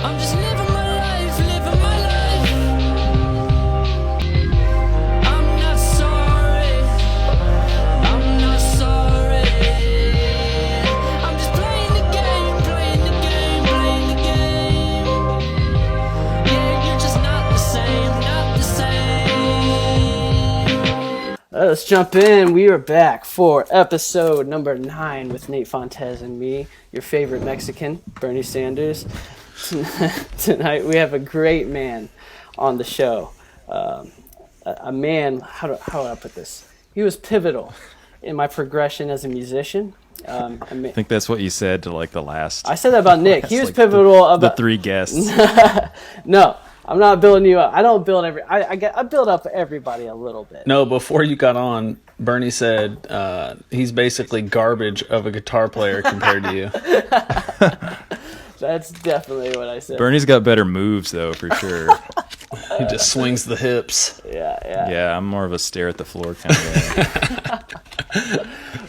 I'm just living my life, living my life. I'm not sorry, I'm not sorry. I'm just playing the game, playing the game, playing the game. Yeah, you're just not the same, not the same. Let's jump in. We are back for episode number 9 with Nate Fontes and me, your favorite Mexican, Bernie Sanders. Tonight we have a great man on the show. A man, how do I put this? He was pivotal in my progression as a musician. I think that's what you said to like the last. I said that about Nick. He was like pivotal the about 3 guests. No, I'm not building you up. I don't build I build up everybody a little bit. No, before you got on, Bernie said he's basically garbage of a guitar player compared to you. That's definitely what I said. Bernie's got better moves though, for sure. He just swings the hips. Yeah. Yeah, I'm more of a stare at the floor kind of guy.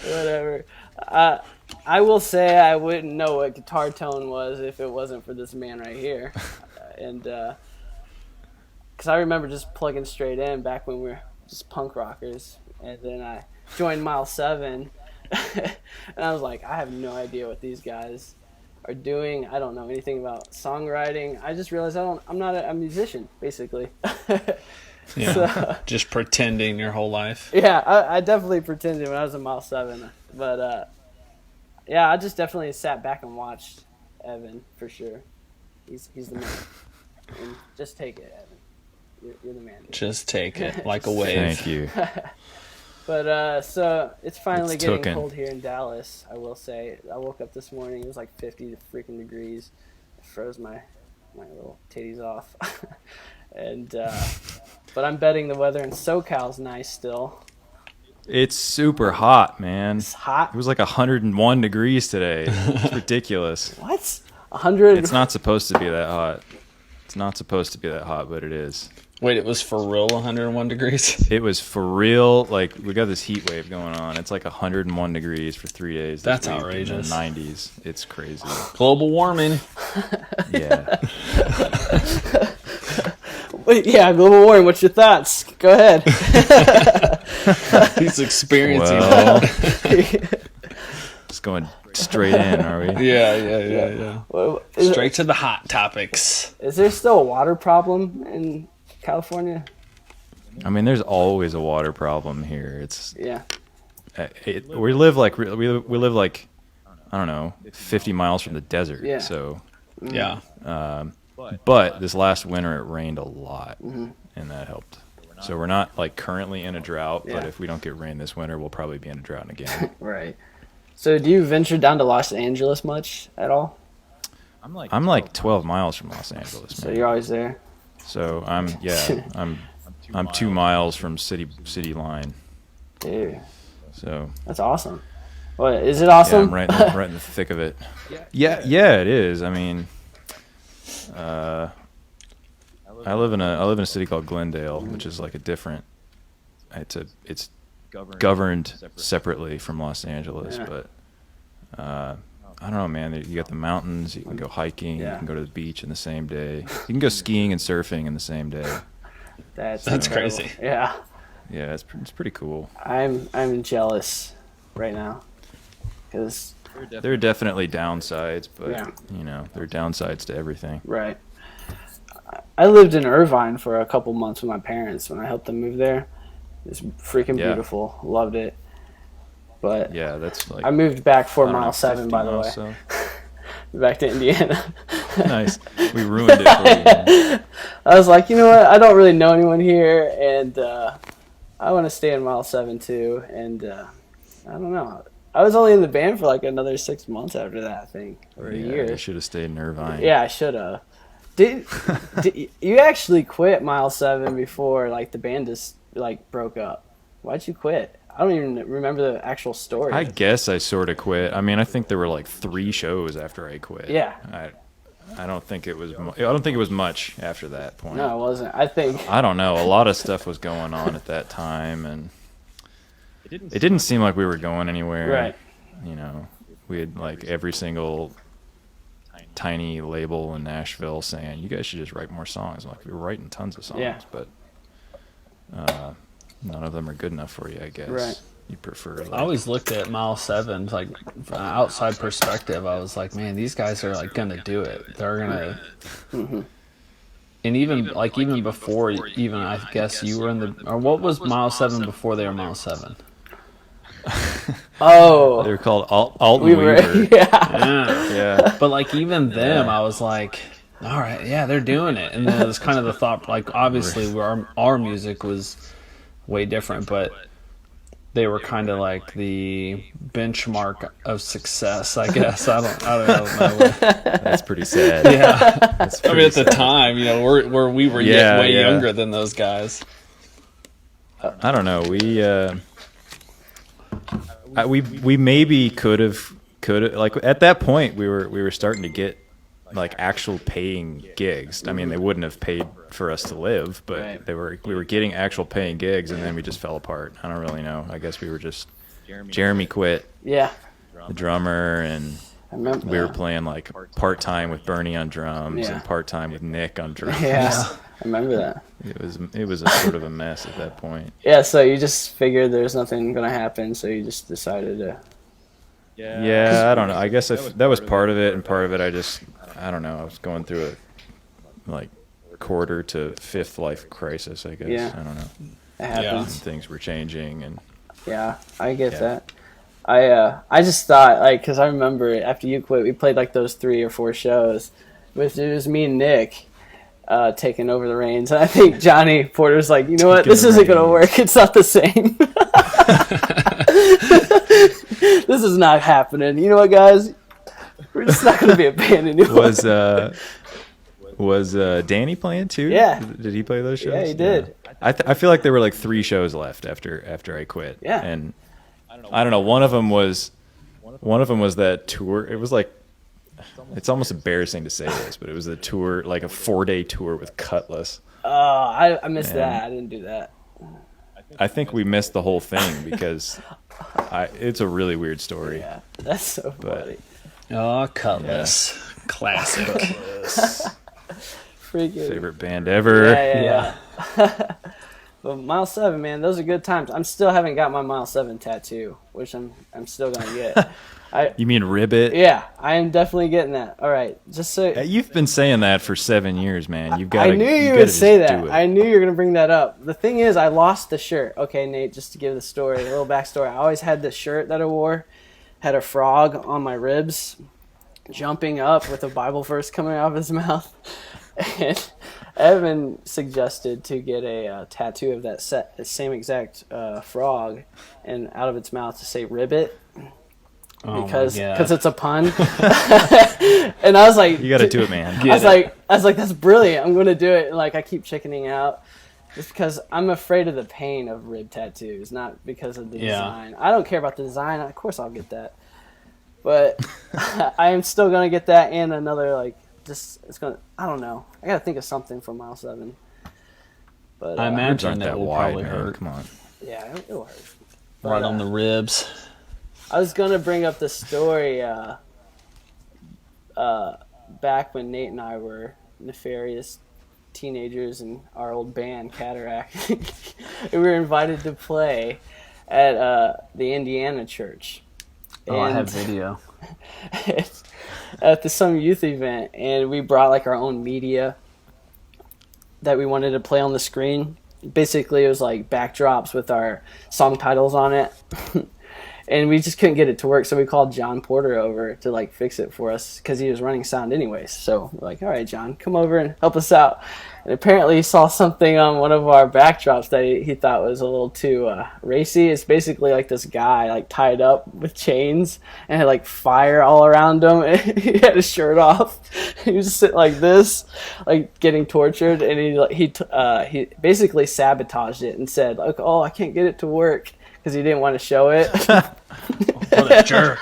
Whatever. I will say I wouldn't know what guitar tone was if it wasn't for this man right here. And because I remember just plugging straight in back when we were just punk rockers. And then I joined Mile 7. And I was like, I have no idea what these guys are doing. I don't know anything about songwriting. I just realized I'm not a musician, basically. Yeah, So, just pretending your whole life. yeah, I definitely pretended when I was in Mile 7. But, yeah, I just definitely sat back and watched Evan, for sure. He's the man. And just take it, Evan. You're the man. Just take it like a wave. Thank you. But, so, it's finally It's getting tooken. cold here in Dallas, I will say. I woke up this morning, it was like 50 freaking degrees. It froze my little titties off. And, but I'm betting the weather in SoCal's nice still. It's super hot, man. It's hot. It was like 101 degrees today. It's ridiculous. What? 100? It's not supposed to be that hot. It's not supposed to be that hot, but it is. Wait, it was for real 101 degrees? It was for real. Like, we got this heat wave going on. It's like 101 degrees for 3 days. That's this week, outrageous. In the 90s. It's crazy. Global warming. Yeah. Wait, yeah, global warming. What's your thoughts? Go ahead. He's experiencing Well, that. just going straight in, are we? Yeah. Well, is Straight to the hot topics. there still a water problem in California? I mean, there's always a water problem here. It's Yeah. we live like I don't know, 50 miles from the desert. Yeah. So, Yeah. but this last winter it rained a lot, and that helped. So we're not like currently in a drought, but Yeah. if we don't get rain this winter, we'll probably be in a drought again. Right. So do you venture down to Los Angeles much at all? I'm like 12 miles from Los Angeles, So man. you're always there? So I'm 2 miles from city line. Dude, So that's awesome. What, is it yeah, awesome? I'm right in the thick of it. Yeah, it is. I mean, I live in a city called Glendale, which is like a different. It's governed separately from Los Angeles, Yeah. but I don't know, man. You got the mountains. You can go hiking. Yeah. You can go to the beach in the same day. You can go skiing and surfing in the same day. That's Crazy. incredible. Yeah. Yeah, it's pretty cool. I'm jealous right now because There are definitely downsides, but Yeah. there are downsides to everything. right. I lived in Irvine for a couple months with my parents when I helped them move there. It's freaking Yeah. beautiful. Loved it. But Yeah, that's like I moved back for I don't know, Mile 7, 50 by the way. miles, so. Back to Indiana. Nice. We ruined it for you. I was like, you know what? I don't really know anyone here, and I want to stay in Mile 7 too. And I don't know. I was only in the band for like another 6 months after that, I think, or a Yeah, year. you should have stayed in Irvine. Yeah, I should have. Did you actually quit Mile 7 before like the band just like broke up? Why'd you quit? I don't even remember the actual story. I guess I sort of quit. I mean, I think there were like 3 shows after I quit. Yeah. I don't think it was. I don't think it was much after that point. No, it wasn't. I think I don't know. A lot of stuff was going on at that time, and it didn't seem like we were going anywhere. right. You know, we had like every single tiny label in Nashville saying, you guys should just write more songs. I'm like, we were writing tons of songs, Yeah. but none of them are good enough for you, I guess. Right. You prefer, I always looked at Mile 7, like, from an outside perspective, I was like, man, these guys are, like, gonna do it. They're gonna... Mm-hmm. And even before, even I guess you were in the... Or what was Mile 7 before they were Mile 7? Oh, They were called Alton we were. Weaver. Yeah. Yeah. But, like, even them, I was like, all right, yeah, they're doing it. And then it was kind of the thought, like, obviously, our music was way different, but they were kind of like the benchmark of success, I guess. I don't know. That's pretty sad. Yeah. That's I mean, pretty at the sad. time, where we were yet way younger than those guys. I don't know. We maybe could have like at that point we were starting to get like actual paying gigs. I mean, they wouldn't have paid for us to live, but Right. we were getting actual paying gigs, and then we just fell apart. I don't really know. I guess we were just Jeremy quit, Yeah. the drummer, and I remember. we were that. playing like part time with Bernie on drums Yeah. and part time with Nick on drums. Yeah. I remember that. It was a sort of a mess at that point. Yeah. So you just figured there's nothing gonna happen, so you just decided to. Yeah, I don't know. I guess that was part of it, and part of it I don't know. I was going through a like quarter to fifth life crisis, I guess. Yeah. I don't know. It And happens. things were changing, and Yeah, I get Yeah. that. I just thought, like, because I remember after you quit, we played like those 3 or 4 shows with it was me and Nick taking over the reins. And I think Johnny Porter's like, you know what, Taking this the isn't gonna reins. work. It's not the same. This is not happening. You know what, guys? We're just not gonna be a band anymore. was Danny playing too? Yeah. Did he play those shows? Yeah, he did. I feel like there were like 3 shows left after I quit. Yeah. And I don't know. One of them was that tour. It was like, it's almost embarrassing to say this, but it was a tour, like a 4-day tour with Cutlass. Oh, I missed Man. that. I didn't do that. I think we missed the whole thing because it's a really weird story. Yeah, that's so funny. Oh, Cutlass. Classic. Freaking Favorite band ever. Yeah. But Mile 7, man, those are good times. I'm still haven't got my Mile 7 tattoo, which I'm still gonna get. You mean Ribbit? Yeah, I am definitely getting that. All right, just so You've been saying that for 7 years, man. You've got. I knew you would say that. I knew you were gonna bring that up. The thing is, I lost the shirt. Okay, Nate, just to give the story, a little backstory. I always had this shirt that I wore, had a frog on my ribs, jumping up with a Bible verse coming out of his mouth, and Evan suggested to get a tattoo of that same exact frog, and out of its mouth to say "ribbit." Because it's a pun, and I was like, You got to do it, man. I was like, that's brilliant. I'm going to do it. And like, I keep chickening out just because I'm afraid of the pain of rib tattoos, not because of the design. I don't care about the design. Of course, I'll get that, but I am still going to get that and another like just it's going. I don't know. I got to think of something for Mile 7. But I Ribs imagine aren't it that will wide, probably man. hurt. Come on. yeah, it'll hurt. Right on the ribs. I was gonna bring up the story back when Nate and I were nefarious teenagers in our old band Cataract. We were invited to play at the Indiana church. Oh, I have video. At some youth event, and we brought like our own media that we wanted to play on the screen. Basically, it was like backdrops with our song titles on it. And we just couldn't get it to work, so we called John Porter over to like fix it for us because he was running sound anyways. So we're like, all right, John, come over and help us out. And apparently he saw something on one of our backdrops that he thought was a little too racy. It's basically like this guy like tied up with chains and had like fire all around him. And he had his shirt off. He was just sitting like this, like getting tortured. And he basically sabotaged it and said, like, oh, I can't get it to work. Because he didn't want to show it. What a jerk.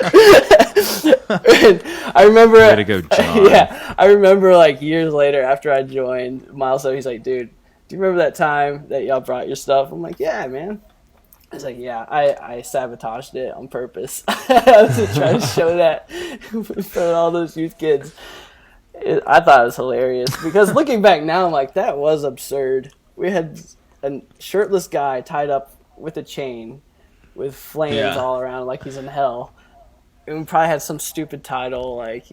I remember. Way to go, John. Yeah, I remember like years later after I joined Miles, he's like, dude, do you remember that time that y'all brought your stuff? I'm like, yeah, man. He's like, yeah, I sabotaged it on purpose. I was just trying to show that in front of all those youth kids. I thought it was hilarious because looking back now, I'm like, that was absurd. We had a shirtless guy tied up with a chain with flames Yeah. all around like he's in hell. And we probably had some stupid title like,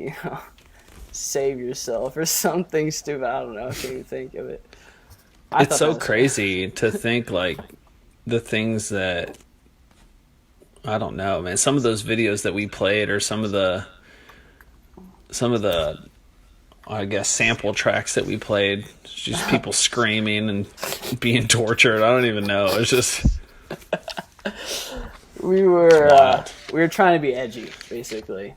save yourself or something stupid. I don't know. I can't even think of it. It's so crazy to think like the things that I don't know, man. Some of those videos that we played, or some of the I guess sample tracks that we played, just people screaming and being tortured. I don't even know. It's just we were trying to be edgy basically,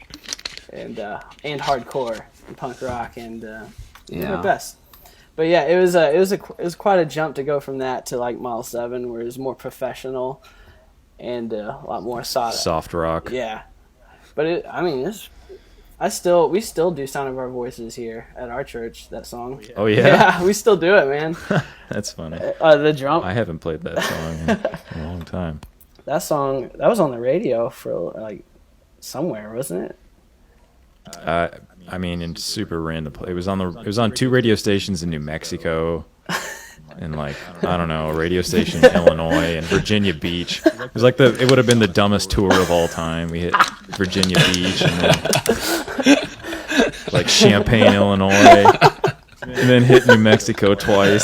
and hardcore and punk rock and we did our best. But yeah, it was quite a jump to go from that to like Mile 7, where it was more professional and a lot more soft rock. Yeah, but we still do Sound of Our Voices here at our church. That song. Oh yeah, yeah, we still do it, man. That's funny. The drum. I haven't played that song in a long time. That song that was on the radio for like somewhere, wasn't it? I mean, in super random. It was on 2 radio stations in New Mexico, and like I don't know, a radio station in Illinois and Virginia Beach. It was like it would have been the dumbest tour of all time. We hit Virginia Beach and then like Champaign, Illinois, and then hit New Mexico twice.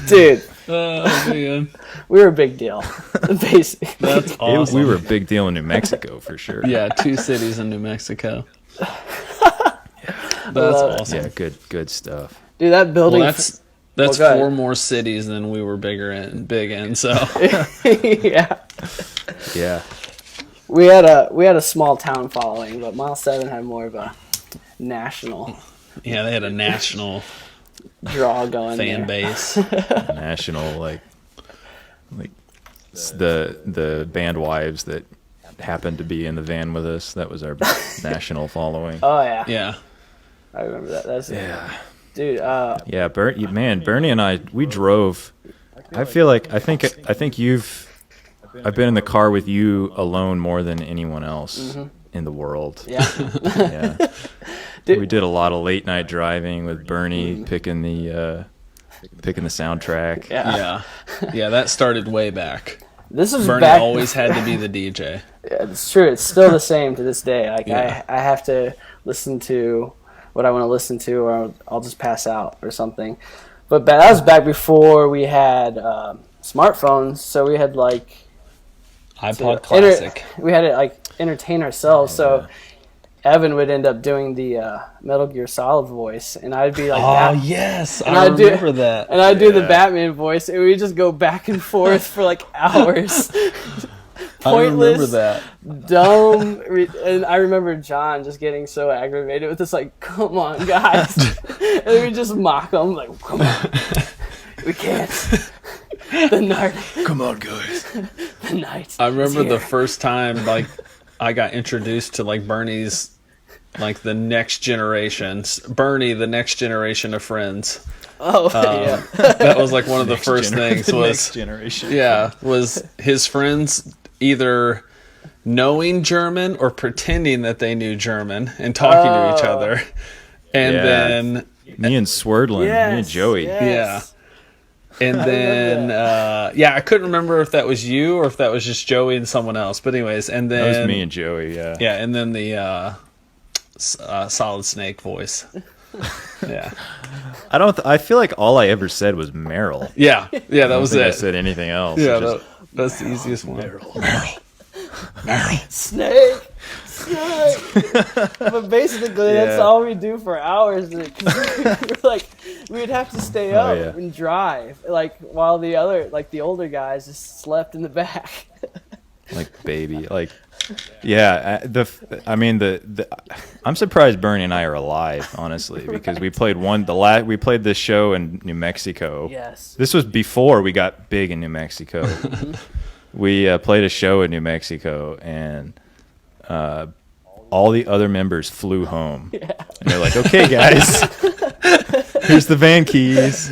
Dude, oh man, we were a big deal. Basically, that's awesome. We were a big deal in New Mexico for sure. Yeah, 2 cities in New Mexico. That's awesome. Yeah, good stuff. dude, that building. Well, that's Well, go 4 ahead. more cities than we were big in. So Yeah, Yeah. we had a small town following, but Mile 7 had more of a national yeah, they had a national draw going fan there. base. National like the band wives that happened to be in the van with us. That was our national following. Oh yeah, Yeah. I remember that. That's Yeah. dude. Yeah, Bernie and I, we drove. I think I've been in the car with you alone more than anyone else in the world. Yeah, Yeah. Dude. We did a lot of late night driving with Bernie picking the soundtrack. Yeah, that started way back. this is Bernie back. always had to be the DJ. Yeah, it's true. It's still the same to this day. Like Yeah. I have to listen to what I want to listen to, or I'll just pass out or something. But that was back before we had smartphones, so we had like iPod Classic. we had to like entertain ourselves. So Evan would end up doing the Metal Gear Solid voice, and I'd be like, Oh yes, And I I'd do- remember that. and I'd do the Batman voice, and we'd just go back and forth for like hours. I remember Pointless, that. dumb, and I remember John just getting so aggravated with this, like, come on, guys. And we just mock him, like, come on. We can't. The night. Come on, guys. The night. I remember is the here. first time like I got introduced to like Bernie's like the next generations. Bernie, the next generation of Friends. Oh, yeah. That was like one of the first things Next was generation. was his friends either knowing German or pretending that they knew German and talking to each other. And Yeah. then Me and Swerdlin, me and Yes, Joey. yes. and then I couldn't remember if that was you or if that was just Joey and someone else. But anyways, and then That was me and Joey. Yeah. yeah, and then the Solid Snake voice. Yeah. I feel like all I ever said was Meryl. Yeah, that I don't was think I it. said anything else. Yeah, It just- that's the easiest one. Snake. But basically, that's Yeah. all we do for hours. Cause we'd have to stay up yeah. and drive, like while the older guys just slept in the back. like baby, like yeah. I'm surprised Bernie and I are alive, honestly, because we played we played this show in New Mexico. Yes. This was before we got big in New Mexico. We played a show in New Mexico, and all the other members flew home. Yeah. And they're like, okay, guys, here's the van keys.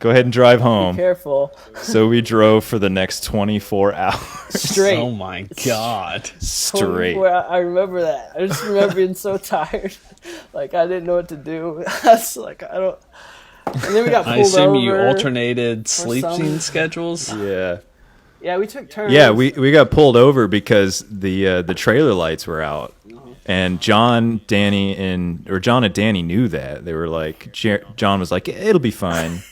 go ahead and drive home. Careful. So we drove for the next 24 hours Straight. Oh my god. straight. I remember that. I just remember being so tired. Like, I didn't know what to do. I was like, I don't. And then we got pulled I assume over. you alternated sleeping some- schedules. Yeah. Yeah, we took turns. Yeah, we got pulled over because the trailer lights were out, and John and Danny knew that. They were like, John was like, it'll be fine.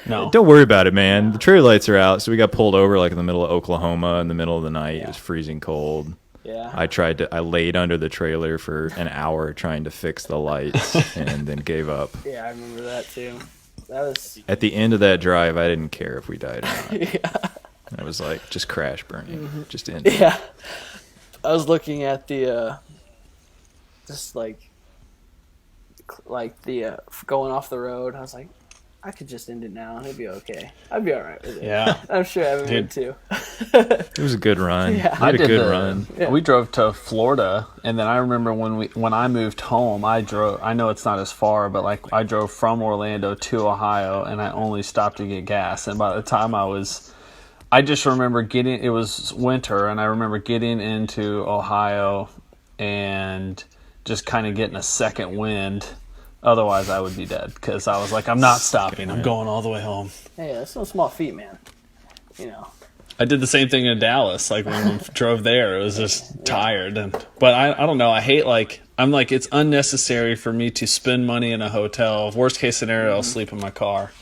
No. Don't worry about it, man. The trailer lights are out. So we got pulled over like in the middle of Oklahoma in the middle of the night. It was freezing cold. Yeah. I laid under the trailer for an hour trying to fix the lights and then gave up. Yeah, I remember that too. That was. At the end of that drive, I didn't care if we died or not. Yeah. I was like, just crash burning. Just end it. Yeah. I was looking at the. Just like the going off the road. I was like, I could just end it now and it'd be okay. I'd be all right with it. Yeah. I'm sure Evan would Dude. too. It was a good run. Yeah. We had a good run. Yeah. We drove to Florida, and then I remember when I moved home, I drove. I know it's not as far, but like I drove from Orlando to Ohio, and I only stopped to get gas. And by the time I just remember it was winter, and I remember getting into Ohio and just kind of getting a second wind. Otherwise, I would be dead because I was like, I'm not stopping. I'm going all the way home. Hey, that's no small feat, man. You know. I did the same thing in Dallas. Like when we drove there, it was just tired. But I don't know. I hate I'm like, it's unnecessary for me to spend money in a hotel. Worst case scenario, I'll sleep in my car.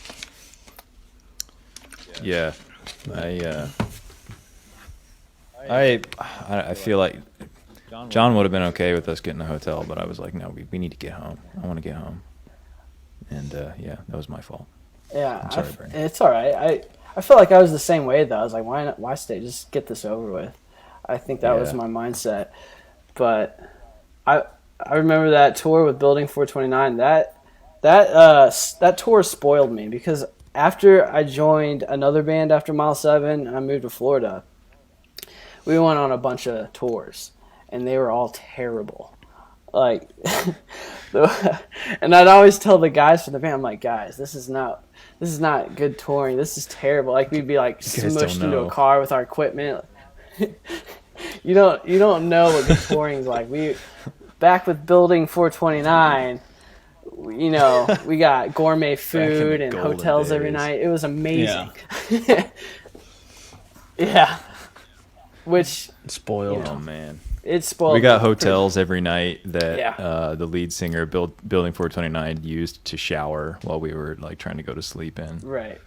Yeah. I feel like John would have been okay with us getting a hotel, but I was like, no, we need to get home. I want to get home. And yeah, that was my fault. Yeah, I'm sorry, Bernie. it's all right. I felt like I was the same way though. I was like, why stay? Just get this over with. I think that was Yeah. my mindset. But I remember that tour with Building 429. That tour spoiled me because after I joined another band after Mile 7, I moved to Florida. We went on a bunch of tours, and they were all terrible. Like, and I'd always tell the guys from the band, I'm like, guys, this is not good touring. This is terrible. Like, we'd be like guys don't smushed into know. a car with our equipment. You don't know what good touring's like. We back with Building 429. You know, we got gourmet food and golden hotels every days. night. It was amazing. Yeah. Which Spoiled. Oh, man. it spoiled. We got me. hotels every night that Yeah. the lead singer Building 429 used to shower while we were like trying to go to sleep in. Right.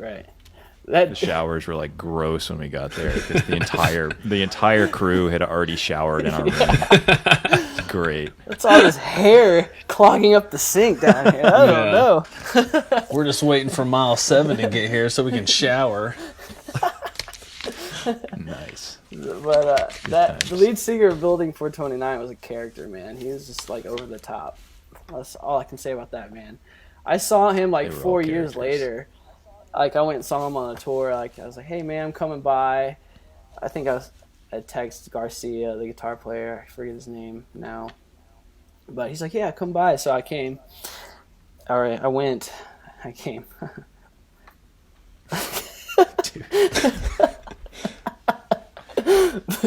The showers were like gross when we got there because the entire crew had already showered in our room. It's great. It's all this hair clogging up the sink down here. I don't know. We're just waiting for Mile 7 to get here so we can shower. Nice. But the lead singer of Building 429 was a character, man. He was just like over the top. That's all I can say about that man. I saw him like They were all 4 years characters. later. Like I went and saw him on a tour. Like I was like, "Hey man, I'm coming by." I think I texted Garcia, the guitar player. I forget his name now. But he's like, "Yeah, come by." So I came. All right, I went. I came.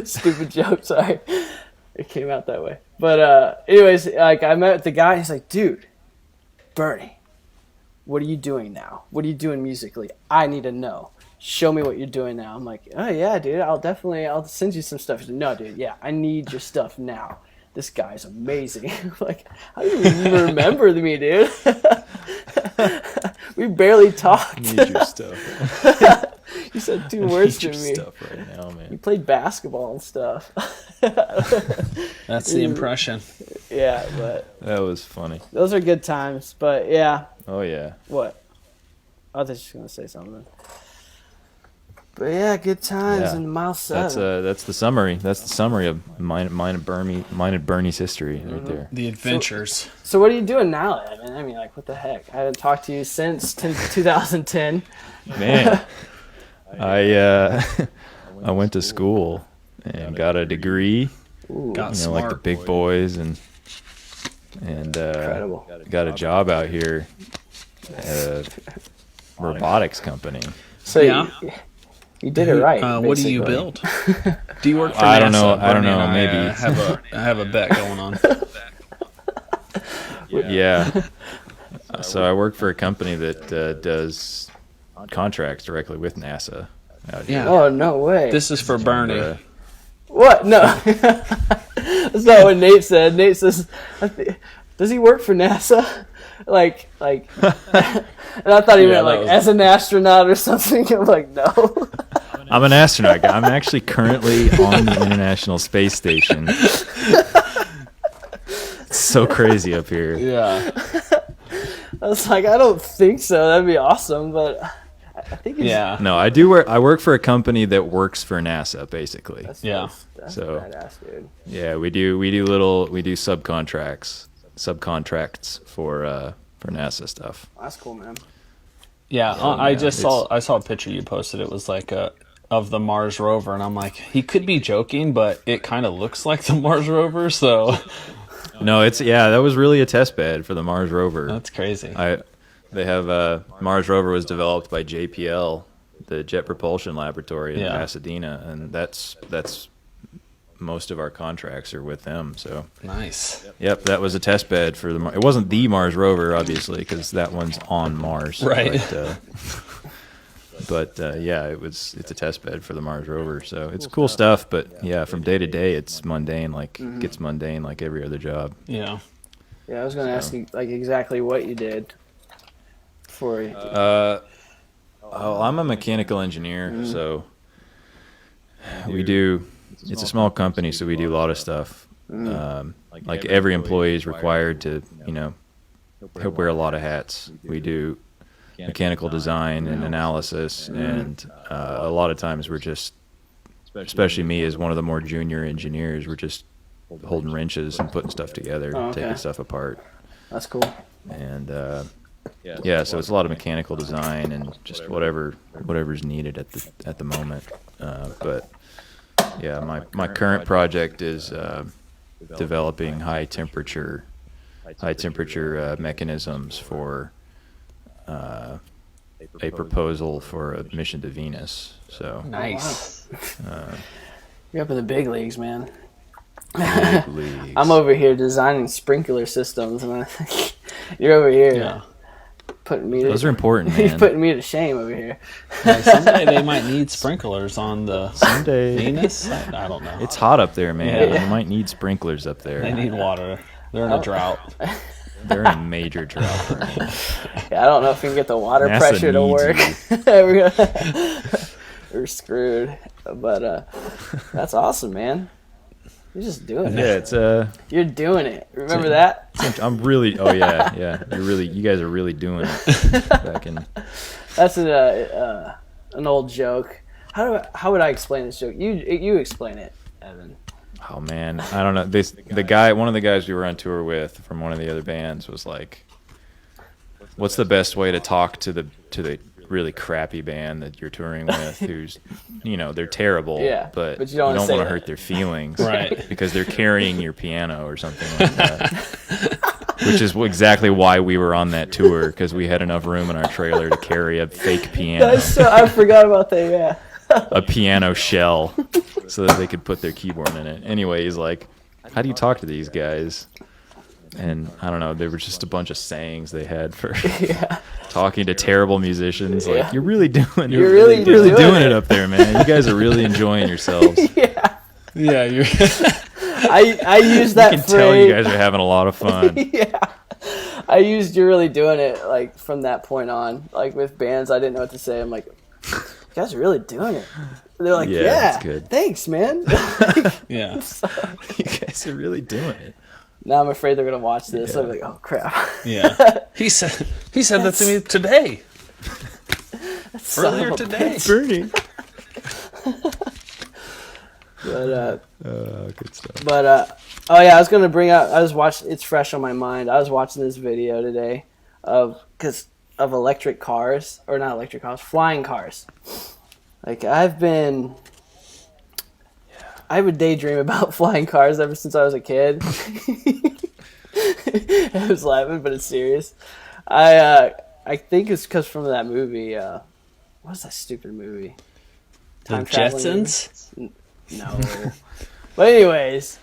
Stupid joke, sorry. It came out that way. But anyways, like I met the guy, he's like, dude, Bernie, what are you doing now? What are you doing musically? I need to know. Show me what you're doing now. I'm like, oh yeah, dude, I'll send you some stuff. He's like, no, dude, yeah, I need your stuff now. This guy's amazing. I'm like, how do you even remember me, dude? We barely talked. Need your stuff. You said two words Need to your me. stuff right now, You man. played basketball and stuff. That's the impression. Yeah, but That was funny. those are good times. But yeah, Oh yeah. what? I was just gonna say something. But yeah, good times Yeah. in Mile 7. That's the summary. That's the summary of mine and Bernie's history right there. The adventures. So what are you doing now, Evan? I mean, like, what the heck? I haven't talked to you since 2010. Man, I went to school and got a degree. Ooh, Got You know, like the smart. big boys, and incredible. got a job out here. robotics company. So Yeah. you did it right. What do you basically. build? Do you work for I don't NASA? know. I don't Bernie and know. Maybe. I have a bet going on. Yeah. So I work for a company that does contracts directly with NASA. out here. Yeah. Oh, no way. This is for Bernie. Uh, What? No. That's not what Nate said. Nate says, does he work for NASA? Like, and I thought he Yeah, meant that like was- as an astronaut or something. I'm like, no. I'm an astronaut. I'm actually currently on the International Space Station. It's so crazy up here. Yeah. I was like, I don't think so. That'd be awesome, but I think it's Yeah. No, I do work. I work for a company that works for NASA, basically. Yeah. That's So- badass, dude. Yeah, we do subcontracts for NASA stuff. That's cool, man. Yeah. I just it's- saw a picture you posted. It was like of the Mars rover, and I'm like, he could be joking, but it kind of looks like the Mars rover. So No, that was really a test bed for the Mars rover. that's crazy. They have Mars rover was developed by JPL, the Jet Propulsion Laboratory in Yeah. Pasadena, and that's most of our contracts are with them. So, Nice. yep, that was a test bed for the. It wasn't the Mars rover, obviously, because that one's on Mars. Right. But yeah, it's a test bed for the Mars rover. So it's cool stuff. But yeah, from day to day, it's mundane. Gets mundane like every other job. Yeah. Yeah, I was gonna ask you like exactly what you did for you. I'm a mechanical engineer, so we do. It's a small company, so we do a lot of stuff. Like every employee is required to, wear a lot of hats. We do mechanical design and analysis, and a lot of times we're just, especially me as one of the more junior engineers, we're just holding wrenches and putting stuff together, Oh, okay. taking stuff apart, That's cool. and yeah, so it's a lot of mechanical design and just whatever's needed at the moment. But yeah, my current project is developing high temperature mechanisms for a proposal for a mission to Venus. So Nice. You're up in the big leagues, man. big leagues. I'm over here designing sprinkler systems, and you're over here Yeah. putting me. Those are important, He's man. putting me to shame over here. Like someday they might need sprinklers on the Someday. Venus. I don't know. It's hot up there, man. Yeah. You might need sprinklers up there. They need water. They're in a drought. They're in a major drought. Yeah, I don't know if we can get the water NASA pressure to needs work. We're screwed. But that's awesome, man. You're just doing Yeah, it. it's You're doing it. Remember that? I'm really. Oh yeah. You guys are really doing it. Back in. That's an old joke. How would I explain this joke? You explain it, Evan. Oh man, I don't know. One of the guys we were on tour with from one of the other bands was like, "What's the best way to talk to the really crappy band that you're touring with? Who's, they're terrible, Yeah, but but you you don't don't wanna say want to that. hurt their feelings, Right. Because they're carrying your piano or something like that." Which is exactly why we were on that tour, because we had enough room in our trailer to carry a fake piano, I forgot about that. Yeah. a piano shell, so that they could put their keyboard in it. Anyway, he's like, "How do you talk to these guys?" And I don't know, they were just a bunch of sayings they had for talking to terrible musicians. Like, Yeah. you're really doing doing it up there, man. You guys are really enjoying yourselves. Yeah. Yeah, you're. I use that I can phrase. tell you guys are having a lot of fun. Yeah. I used "you're really doing it" like from that point on. Like with bands, I didn't know what to say. I'm like, "You guys are really doing it." And they're like, Yeah, "Yeah, that's good. thanks, man." Yeah. You guys are really doing it. Now I'm afraid they're gonna watch this. Yeah. I'm like, "Oh crap!" Yeah. He said that to me today. Son Earlier of a today. Bernie. But Good stuff. oh yeah, I was gonna bring up. I was watching. It's fresh on my mind. I was watching this video today of electric cars, or not electric cars, flying cars. Like I would daydream about flying cars ever since I was a kid. I was laughing, but it's serious. I I think it's because from that movie. What's that stupid movie? The Traveling Jetsons? movie? No. But anyways,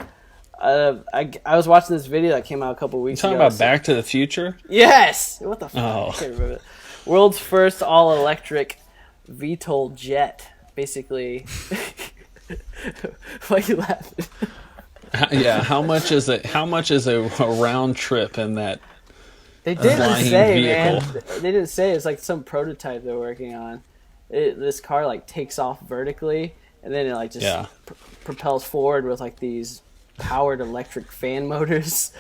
I was watching this video that came out a couple weeks ago. Talking about Back to the Future? Yes. What the fuck? Oh. I can't remember it. World's first all-electric VTOL jet. Basically. Why are you laughing? Yeah, how much is it? How much is a round trip in that? They didn't flying say, vehicle. man. They didn't say. It's like some prototype they're working on. This car like takes off vertically, and then it like just propels forward with like these powered electric fan motors.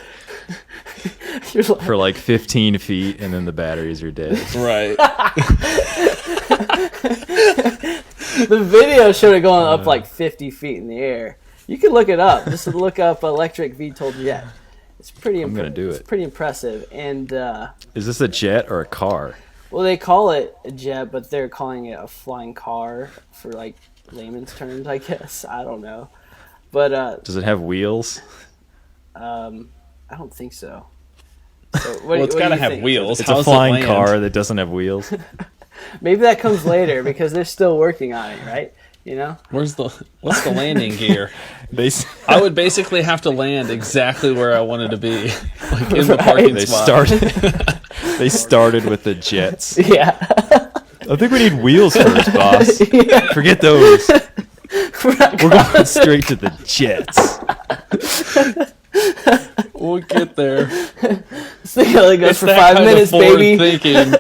For like 15 feet, and then the batteries are dead. Right. The video showed it going up like 50 feet in the air. You can look it up. Just look up electric VTOL jet. It's pretty. I'm gonna do it. It's pretty impressive. And Is this a jet or a car? well, they call it a jet, but they're calling it a flying car for like layman's terms, I guess. I don't know. But Does it have wheels? I don't think so. Well, it's got to have wheels. It's How's a it flying land? car that doesn't have wheels. Maybe that comes later because they're still working on it, right? You know? What's the landing gear? They I would basically have to land exactly where I wanted to be, like in the parking they spot. they started with the jets. Yeah. I think we need wheels first, boss. Forget those. We're going straight to the jets. We'll get there. This thing only goes It's for that 5 kind minutes, of forward baby. thinking.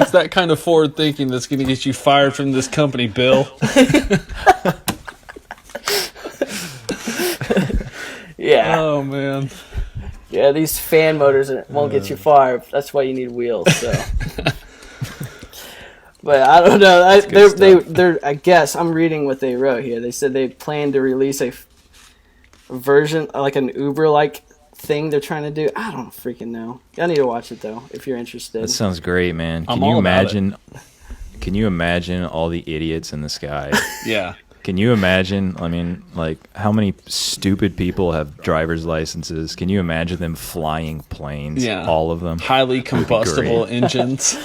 It's that kind of forward thinking that's going to get you fired from this company, Bill. Yeah. Oh man. Yeah, these fan motors won't get you far. That's why you need wheels. So, but I don't know. They're. I guess I'm reading what they wrote here. They said they plan to release a version like an Uber-like thing they're trying to do. I don't freaking know. I need to watch it though if you're interested. That sounds great, man. I'm Can all you about imagine? Can you imagine all the idiots in the sky? Yeah. Can you imagine? I mean, like, how many stupid people have driver's licenses? Can you imagine them flying planes? Yeah. All of them. Highly combustible great. engines.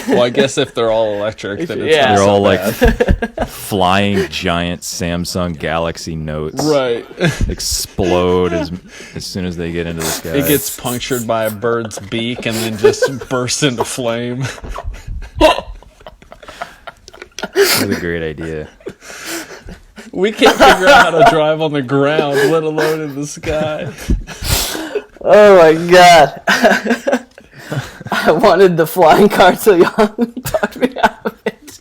Well, I guess if they're all electric, then it's Yeah. not They're so all bad. like flying giant Samsung Galaxy Notes. Right. Explode as soon as they get into the sky. It gets punctured by a bird's beak and then just bursts into flame. That's a great idea. We can't figure out how to drive on the ground, let alone in the sky. Oh my god! I wanted the flying car so y'all talked me out of it.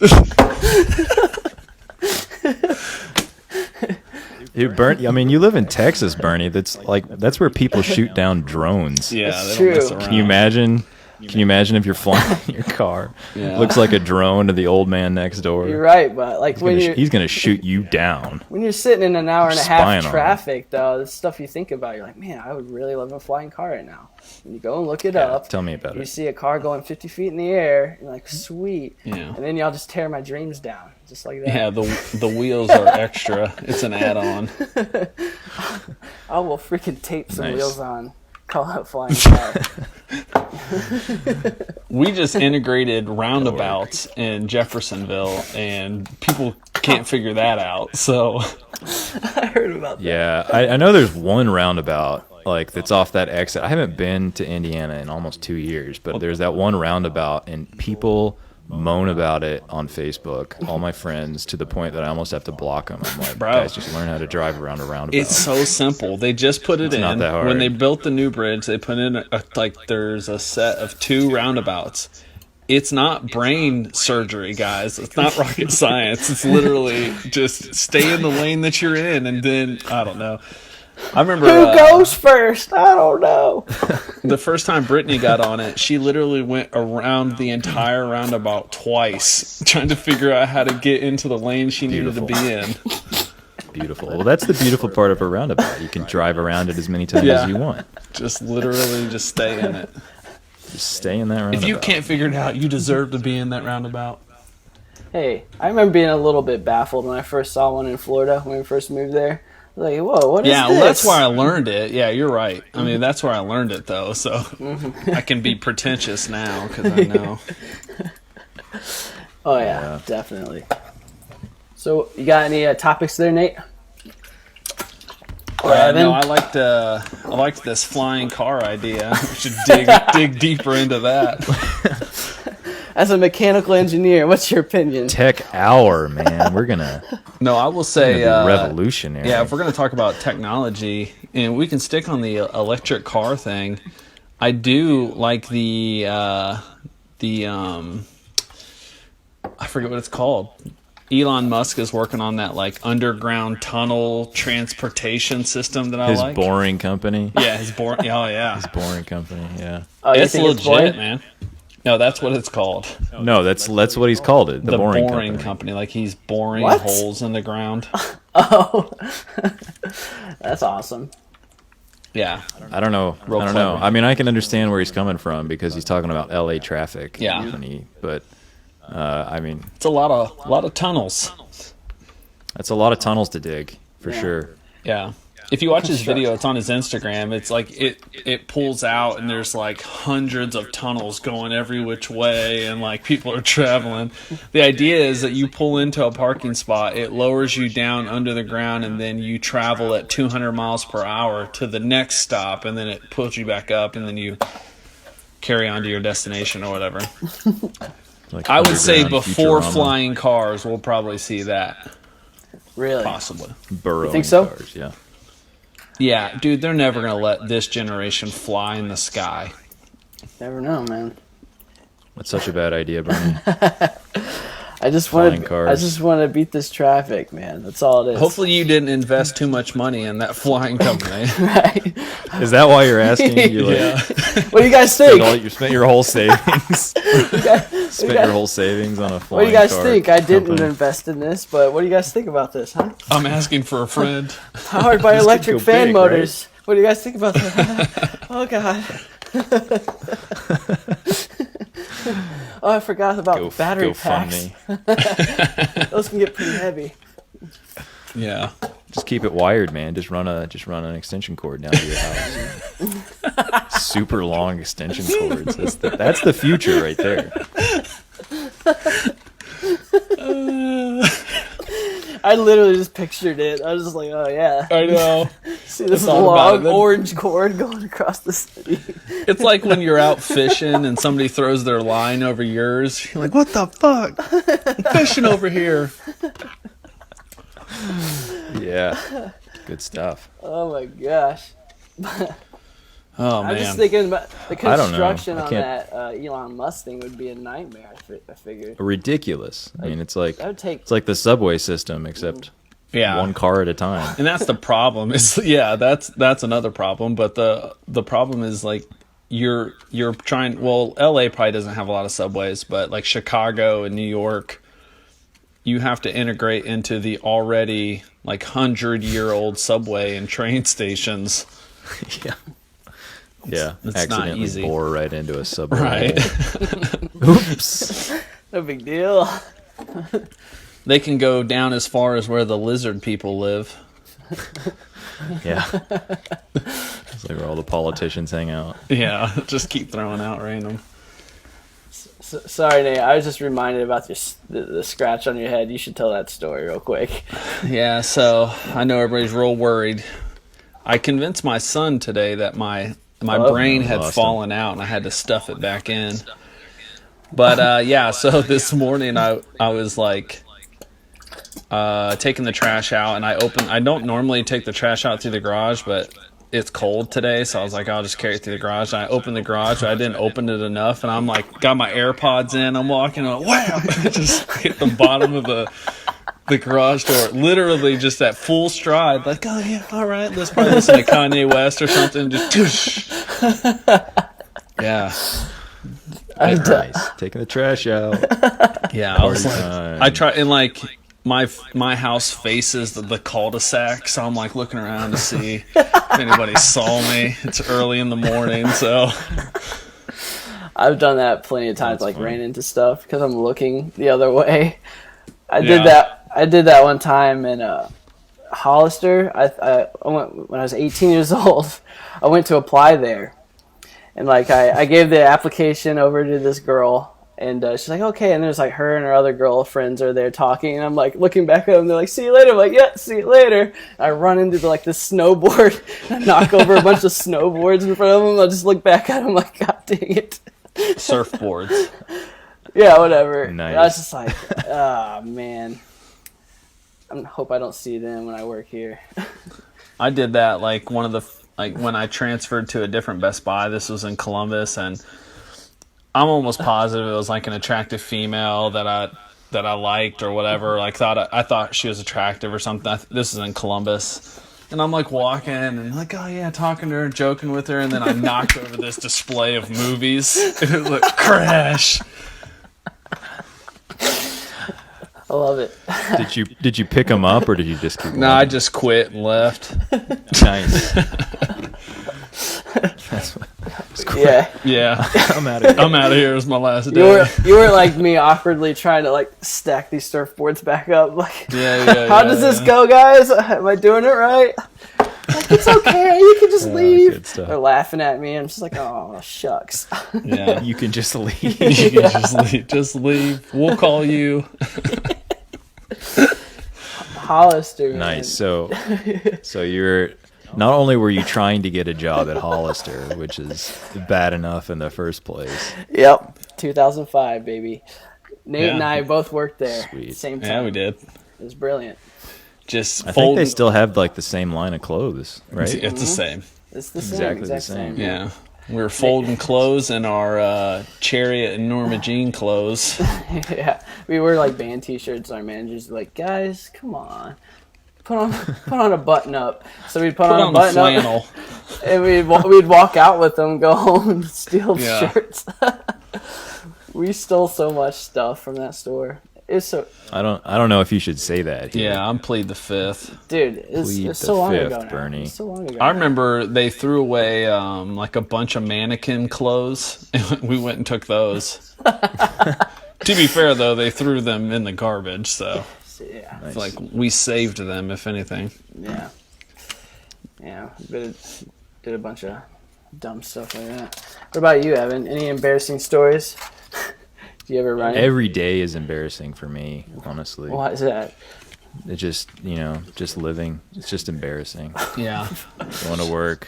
Dude, Bernie, I mean, you live in Texas, Bernie. That's where people shoot down drones. Yeah, That's they don't mess true. around. Can you imagine? Can you imagine if you're flying in your car? Yeah. Looks like a drone to the old man next door. You're right, but like He's gonna shoot you down. when you're sitting in an hour and a Spying half on 'em. traffic, though, the stuff you think about, you're like, man, I would really love a flying car right now. And you go and look it up. Tell me about You it. see a car going 50 feet in the air. You're like, sweet. Yeah. And then y'all just tear my dreams down, just like that. Yeah, the wheels are extra. It's an add-on. I will freaking tape some Nice. wheels on. Call it flying car. We just integrated roundabouts in Jeffersonville, and people can't figure that out. So, I heard about that. Yeah, I know there's one roundabout like that's off that exit. I haven't been to Indiana in almost 2 years, but there's that one roundabout, and people moan about it on Facebook. All my friends, to the point that I almost have to block them. I'm like, Bro. guys, just learn how to drive around a roundabout. it's so simple. They just put it in. not that hard. When they built the new bridge, they put in there's a set of 2 roundabouts. It's not brain surgery, guys. It's not rocket science. It's literally just stay in the lane that you're in, and then I don't know. I remember Who goes first? I don't know. the first time Brittany got on it, she literally went around the entire roundabout twice, trying to figure out how to get into the lane she needed to be in. Beautiful. Well, that's the beautiful part of a roundabout. You can drive around it as many times Yeah. as you want. Just literally just stay in it. Just stay in that roundabout. If you can't figure it out, you deserve to be in that roundabout. Hey, I remember being a little bit baffled when I first saw one in Florida when we first moved there. Like, whoa, what is Yeah, this? well, that's where I learned it. Yeah, you're right. I mean, that's where I learned it, though. So I can be pretentious now because I know. Oh yeah, definitely. So you got any topics there, Nate? Or Evan? No, I liked this flying car idea. We should dig deeper into that. As a mechanical engineer, what's your opinion? Tech hour, man. We're gonna No, I will say be revolutionary. Yeah, if we're going to talk about technology, and we can stick on the electric car thing, I do like the I forget what it's called. Elon Musk is working on that like underground tunnel transportation system that I his like. boring company. Yeah, his boring. Oh yeah, His boring company. Yeah. Oh, you it's think legit, boring? man. No, that's what it's called. No, that's what he's called it. The boring, company. company. Like he's boring What? holes in the ground. Oh, that's awesome. Yeah. I don't know. Real I don't know. clever. I mean, I can understand where he's coming from because he's talking about LA traffic. Yeah. But I mean, It's a lot of tunnels. that's a lot of tunnels to dig for sure. Yeah. If you watch his video, it's on his Instagram. It's like it pulls out and there's like hundreds of tunnels going every which way and like people are traveling. The idea is that you pull into a parking spot, it lowers you down under the ground, and then you travel at 200 miles per hour to the next stop, and then it pulls you back up, and then you carry on to your destination or whatever. Like I would say underground before Futurama. flying cars, we'll probably see that. Really? Possibly. Burrowing think so? cars. Yeah. Yeah, dude, they're never going to let this generation fly in the sky. Never know, man. That's such a bad idea, Bernie. I just Flying want to. cars. I just want to beat this traffic, man. That's all it is. Hopefully you didn't invest too much money in that flying company. Right? Is that why you're asking? You're like, What do you guys spent think? you spent your whole savings. Spent your whole savings on a What flying do you guys car think? I didn't company. invest in this, but what do you guys think about this, huh? I'm asking for a friend. Powered by This could electric go fan big, motors. What do you guys think about that? Oh god. Oh, I forgot about battery Go fund packs. me. Those can get pretty heavy. Yeah. Just keep it wired, man. Just run an extension cord down to your house. Super long extension cords. That's the future right there. I literally just pictured it. I was just like, oh yeah. I know. See this thought about long it then. orange cord going across the city. It's like when you're out fishing and somebody throws their line over yours. You're like, what the fuck? I'm fishing over here. Yeah. Good stuff. Oh my gosh. Oh, I'm just man. thinking about the I don't know. construction I on can't- that Elon Musk thing would be a nightmare. I figured Ridiculous. I mean, it's like that would take. it's like the subway system, except Yeah. one car at a time. And that's the problem. Is that's another problem. But the problem is like you're trying. Well, LA probably doesn't have a lot of subways, but like Chicago and New York, you have to integrate into the already like 100-year-old subway and train stations. Yeah. Yeah. It's not Accidentally easy. bore right into a subway. Right. Oops. No big deal. They can go down as far as where the lizard people live. Yeah. It's like where all the politicians hang out. Yeah, just keep throwing out random. Sorry, Nate. I was just reminded about the scratch on your head. You should tell that story real quick. Yeah, so I know everybody's real worried. I convinced my son today that my brain had lost him. fallen out and I had to stuff it back in. But yeah, so this morning I was like taking the trash out, and I don't normally take the trash out through the garage, but it's cold today, so I was like, I'll just carry it through the garage. And I opened the garage, but I didn't open it enough, and I'm like, got my AirPods in, I'm walking, and wham! Just hit the bottom of the garage door, literally just at full stride, like, oh yeah, all right, let's probably listen to Kanye West or something, just tush. Yeah. Nice. Taking the trash out. Yeah, I was like, time. I try, and like my house faces the cul-de-sac, so I'm like looking around to see if anybody saw me. It's early in the morning, so I've done that plenty of times, like ran into stuff because I'm looking the other way. I Yeah. did that one time, and Hollister. I went when I was 18 years old. I went to apply there, and like I gave the application over to this girl, and she's like, okay. And there's like her and her other girlfriends are there talking, and I'm like looking back at them. They're like, see you later. I'm like, yeah, see you later. And I run into like this snowboard, and I knock over a bunch of snowboards in front of them. I just look back at them like, God dang it. Surfboards. Yeah, whatever. Nice. I was just like, oh man. I hope I don't see them when I work here. I did that like when I transferred to a different Best Buy. This was in Columbus, and I'm almost positive it was like an attractive female that I liked or whatever. Like I thought she was attractive or something. This is in Columbus. And I'm like walking and like, oh yeah, talking to her, joking with her, and then I knocked over this display of movies. And it was like crash. I love it. Did you pick them up or did you just keep? No, I just quit and left. Nice. Yeah. Yeah, I'm out of here. I'm out of here. It was my last day. You were like me, awkwardly trying to like stack these surfboards back up. Like, how does this go, guys? Am I doing it right? Like, it's okay. You can just leave. Good stuff. They're laughing at me. I'm just like, oh shucks. Yeah, You can just leave. you can just leave. Just leave. We'll call you. Hollister. Man. Nice. So you're not only were you trying to get a job at Hollister, which is bad enough in the first place. Yep. 2005, baby. Nate Yeah. and I both worked there. Sweet. Same time. Yeah, we did. It was brilliant. Just I think fold. they still have like the same line of clothes, right? It's the same. It's the same. Exactly the exact same. Yeah. We were folding clothes in our Chariot and Norma Jean clothes. Yeah, we were like band T-shirts. Our managers were like, guys, come on, put on a button up. So we'd put on a the button flannel. up, and we'd walk out with them, go home, and steal Yeah. shirts. We stole so much stuff from that store. It's so, I don't know if you should say that here. Yeah, I'm plead the fifth. dude, it's Plead so the long fifth, ago now. Bernie. It's so long ago. I remember they threw away like a bunch of mannequin clothes, and we went and took those. To be fair, though, they threw them in the garbage, so Yeah, Nice. it's like we saved them, if anything. yeah. Did a bunch of dumb stuff like that. What about you, Evan? Any embarrassing stories? Do you ever run? Every day is embarrassing for me, honestly. Why is that? It just, just living. It's just embarrassing. Yeah. Going to work,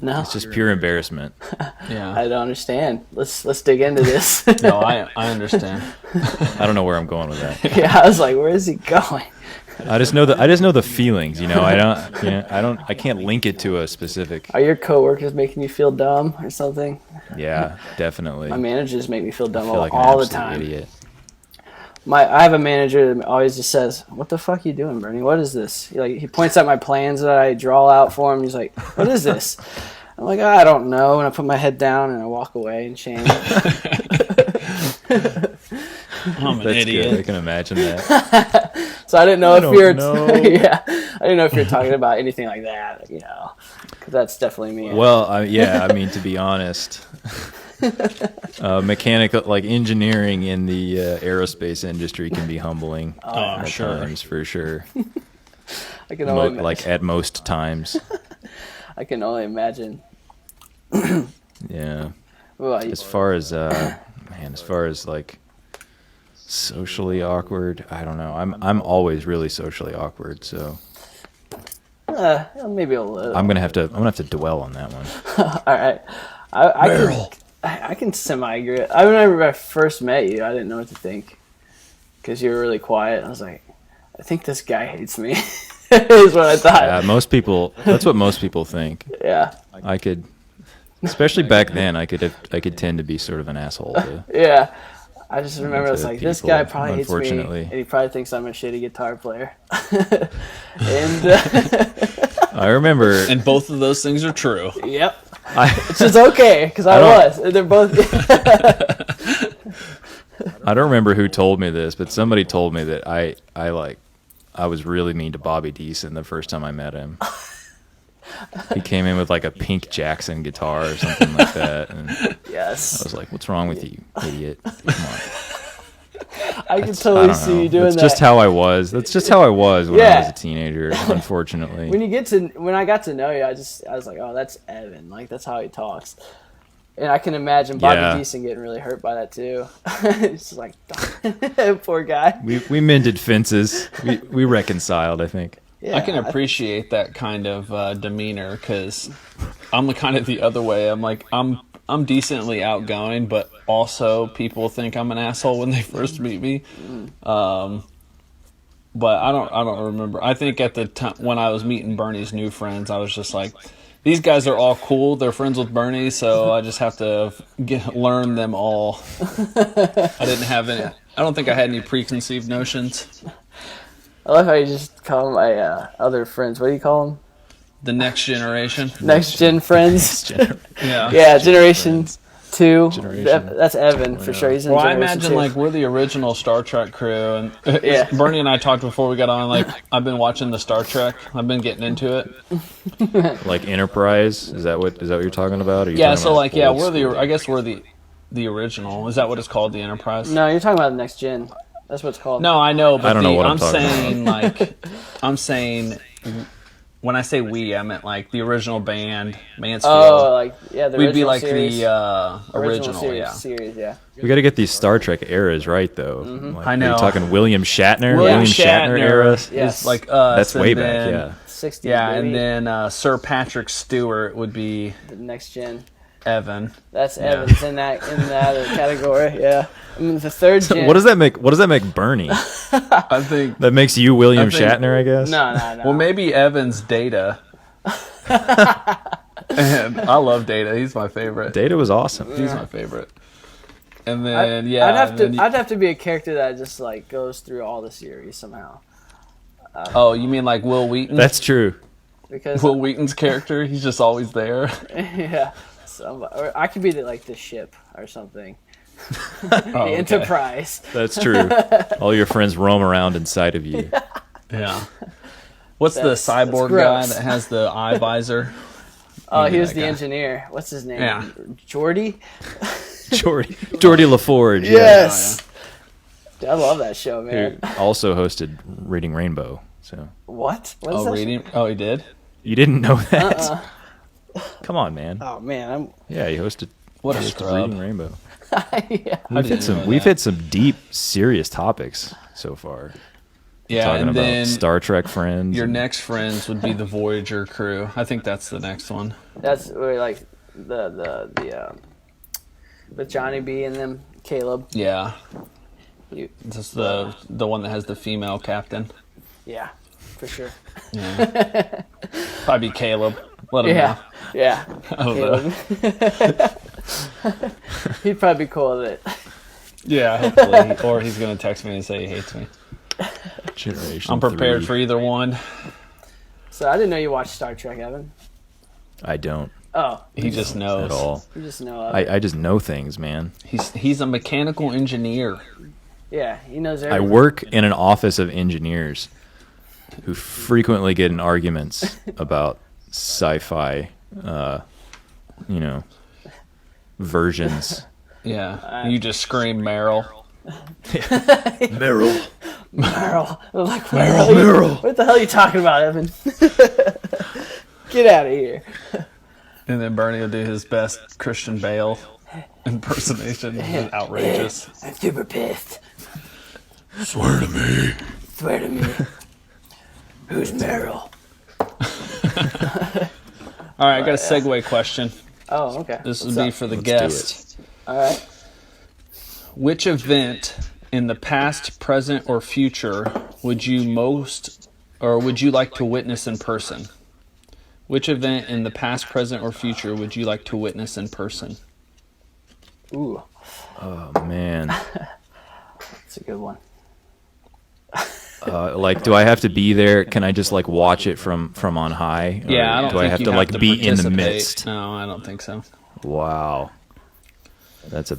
No, it's just pure embarrassment. Yeah. I don't understand. Let's dig into this. No, I understand. I don't know where I'm going with that. Yeah, I was like, where is he going? I just know the feelings, I can't link it to a specific. Are your coworkers making you feel dumb or something? Yeah, definitely. My managers make me feel I dumb feel like an all the absolute time. idiot. I have a manager that always just says, "What the fuck are you doing, Bernie? What is this?" He points at my plans that I draw out for him. He's like, "What is this?" I'm like, I don't know, and I put my head down and I walk away in shame. I'm an That's idiot. good. I can imagine that. So I didn't know if don't you're know. yeah, I didn't know if you're talking about anything like that, because that's definitely me. Well, to be honest, mechanical, like engineering in the aerospace industry can be humbling I'm at sure. times, for sure. I can only Like at most times. I can only imagine. Yeah. What about you? As far as like socially awkward, I don't know. I'm always really socially awkward, so Maybe a little. I'm gonna have to dwell on that one. All right. I can semi-agree. I remember when I first met you, I didn't know what to think because you were really quiet. I was like, I think this guy hates me. Is what I thought. Yeah, that's what most people think. Yeah. I could, especially back then, I could tend to be sort of an asshole. Yeah. I just remember To it's like, this people, guy probably hates me, unfortunately. and he probably thinks I'm a shitty guitar player. And I remember. And both of those things are true. yep, I, which is okay because I was. They're both. I don't remember who told me this, but somebody told me that I was really mean to Bobby Deason the first time I met him. He came in with like a pink Jackson guitar or something like that, and I Yes. was like, "What's wrong with you, idiot? Come on." I can I totally don't see know. you doing That's that. just how I was. That's just how I was when I Yeah. was a teenager. Unfortunately. when I got to know you, I was like, oh, that's Evan. Like that's how he talks. And I can imagine Bobby Yeah. Deason getting really hurt by that too. It's just like, poor guy. we mended fences. We reconciled, I think. Yeah, I can appreciate that kind of demeanor because I'm kind of the other way. I'm like I'm decently outgoing, but also people think I'm an asshole when they first meet me. But I don't remember. I think at the time when I was meeting Bernie's new friends, I was just like, these guys are all cool. They're friends with Bernie, so I just have to learn them all. I didn't have any. I don't think I had any preconceived notions. I love how you just call my other friends. What do you call them? The next generation. Next gen friends. Yeah. Yeah, generation 2. Generation. That's Evan for sure. He's in Well, I generation imagine 2. like we're the original Star Trek crew, and Yeah. Bernie and I talked before we got on. Like I've been watching the Star Trek. I've been getting into it. Like Enterprise. Is that what you're talking about? Or are you Yeah. talking So about like yeah, old we're the. school? I guess we're the original. Is that what it's called? The Enterprise? No, you're talking about the next gen. That's what it's called. No, I know, but I don't know what I'm I'm talking saying I'm saying when I say we, I meant like the original band, Mansfield. Oh, like yeah, the We'd original be like series. the original, series, yeah. We got to get these Star Trek eras right, though. Like, I know. Are you talking William Shatner? William Shatner era? Yes. is like us. That's way and back, then- yeah. 60s, Yeah, baby. and then Sir Patrick Stewart would be The next gen. Evan. That's Evans in that category. Yeah, I mean the third gen. What does that make? What does that make Bernie? I think. That makes you William I think- Shatner, I guess. No. Well, maybe Evan's Data. And I love Data. He's my favorite. Data was awesome. He's my favorite. And I- then yeah, I'd have and to. then you- I'd have to be a character that just like goes through all the series somehow. oh, you mean like Will Wheaton? That's true. Because Will Wheaton's character. He's just always there. yeah, or I could be the ship or something. Oh, The okay. Enterprise. That's true. All your friends roam around inside of you. Yeah. What's the That's cyborg guy gross. that has the eye visor? Oh, he Maybe was that the guy. engineer. What's his name? Yeah. Jordy. Geordie LaForge. Yes. Dude, I love that show, Yeah. man. Who also hosted Reading Rainbow. So What? What is Oh, that? reading. Oh, he did. you didn't know that? Come on, man. Oh man, Yeah, he hosted. What a hosted scrub. Reading Rainbow. yeah. We've hit some deep, serious topics so far. Yeah, Talking and about then Star Trek friends. your and- next friends would be the Voyager crew. I think that's the next one. That's where like the with Johnny B and them, Caleb. Yeah, You, this is the one that has the female captain. yeah, for sure. Yeah, probably Caleb. Let him Yeah, yeah. know. I don't know. Caleb. He'd probably be cool with it. Yeah, hopefully, or he's gonna text me and say he hates me. Generation I'm prepared 3. for either one. So I didn't know you watched Star Trek, Evan. I don't Oh, He just knows. at all. you just know of it. I just know things, man. He's a mechanical engineer. Yeah, he knows I everything. work in an office of engineers who frequently get in arguments about sci-fi, versions. Yeah, you just scream Meryl. Meryl. Meryl. I'm like, what the hell are you talking about, Evan? Get out of here. And then Bernie will do his best Christian Bale impersonation. It's outrageous. I'm super pissed. Swear to me. Swear to me. Who's Meryl? All right, I got a segue question. Oh, okay. This would What's be up? for the Let's guest. All right. Which event in the past, present, or future would you like to witness in person? Which event in the past, present, or future would you like to witness in person? Ooh, Oh man. that's a good one. Like, do I have to be there? Can I just like watch it from on high? Or Yeah, I don't do think I have you to like be in the participate. midst? No, I don't think so. Wow. That's a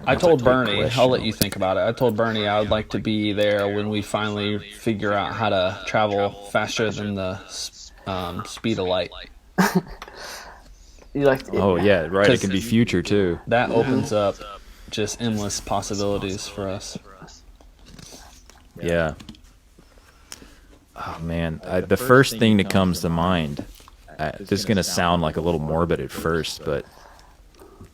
I told good Bernie, question. I'll let you think about it. I told Bernie I would like to be there when we finally figure out how to travel faster than the speed of light. You like? Oh yeah, right. It 'Cause- can be future too. That opens up just endless possibilities for us. Yeah. Oh man, the first thing that comes to mind. This is gonna sound like a little morbid at first, but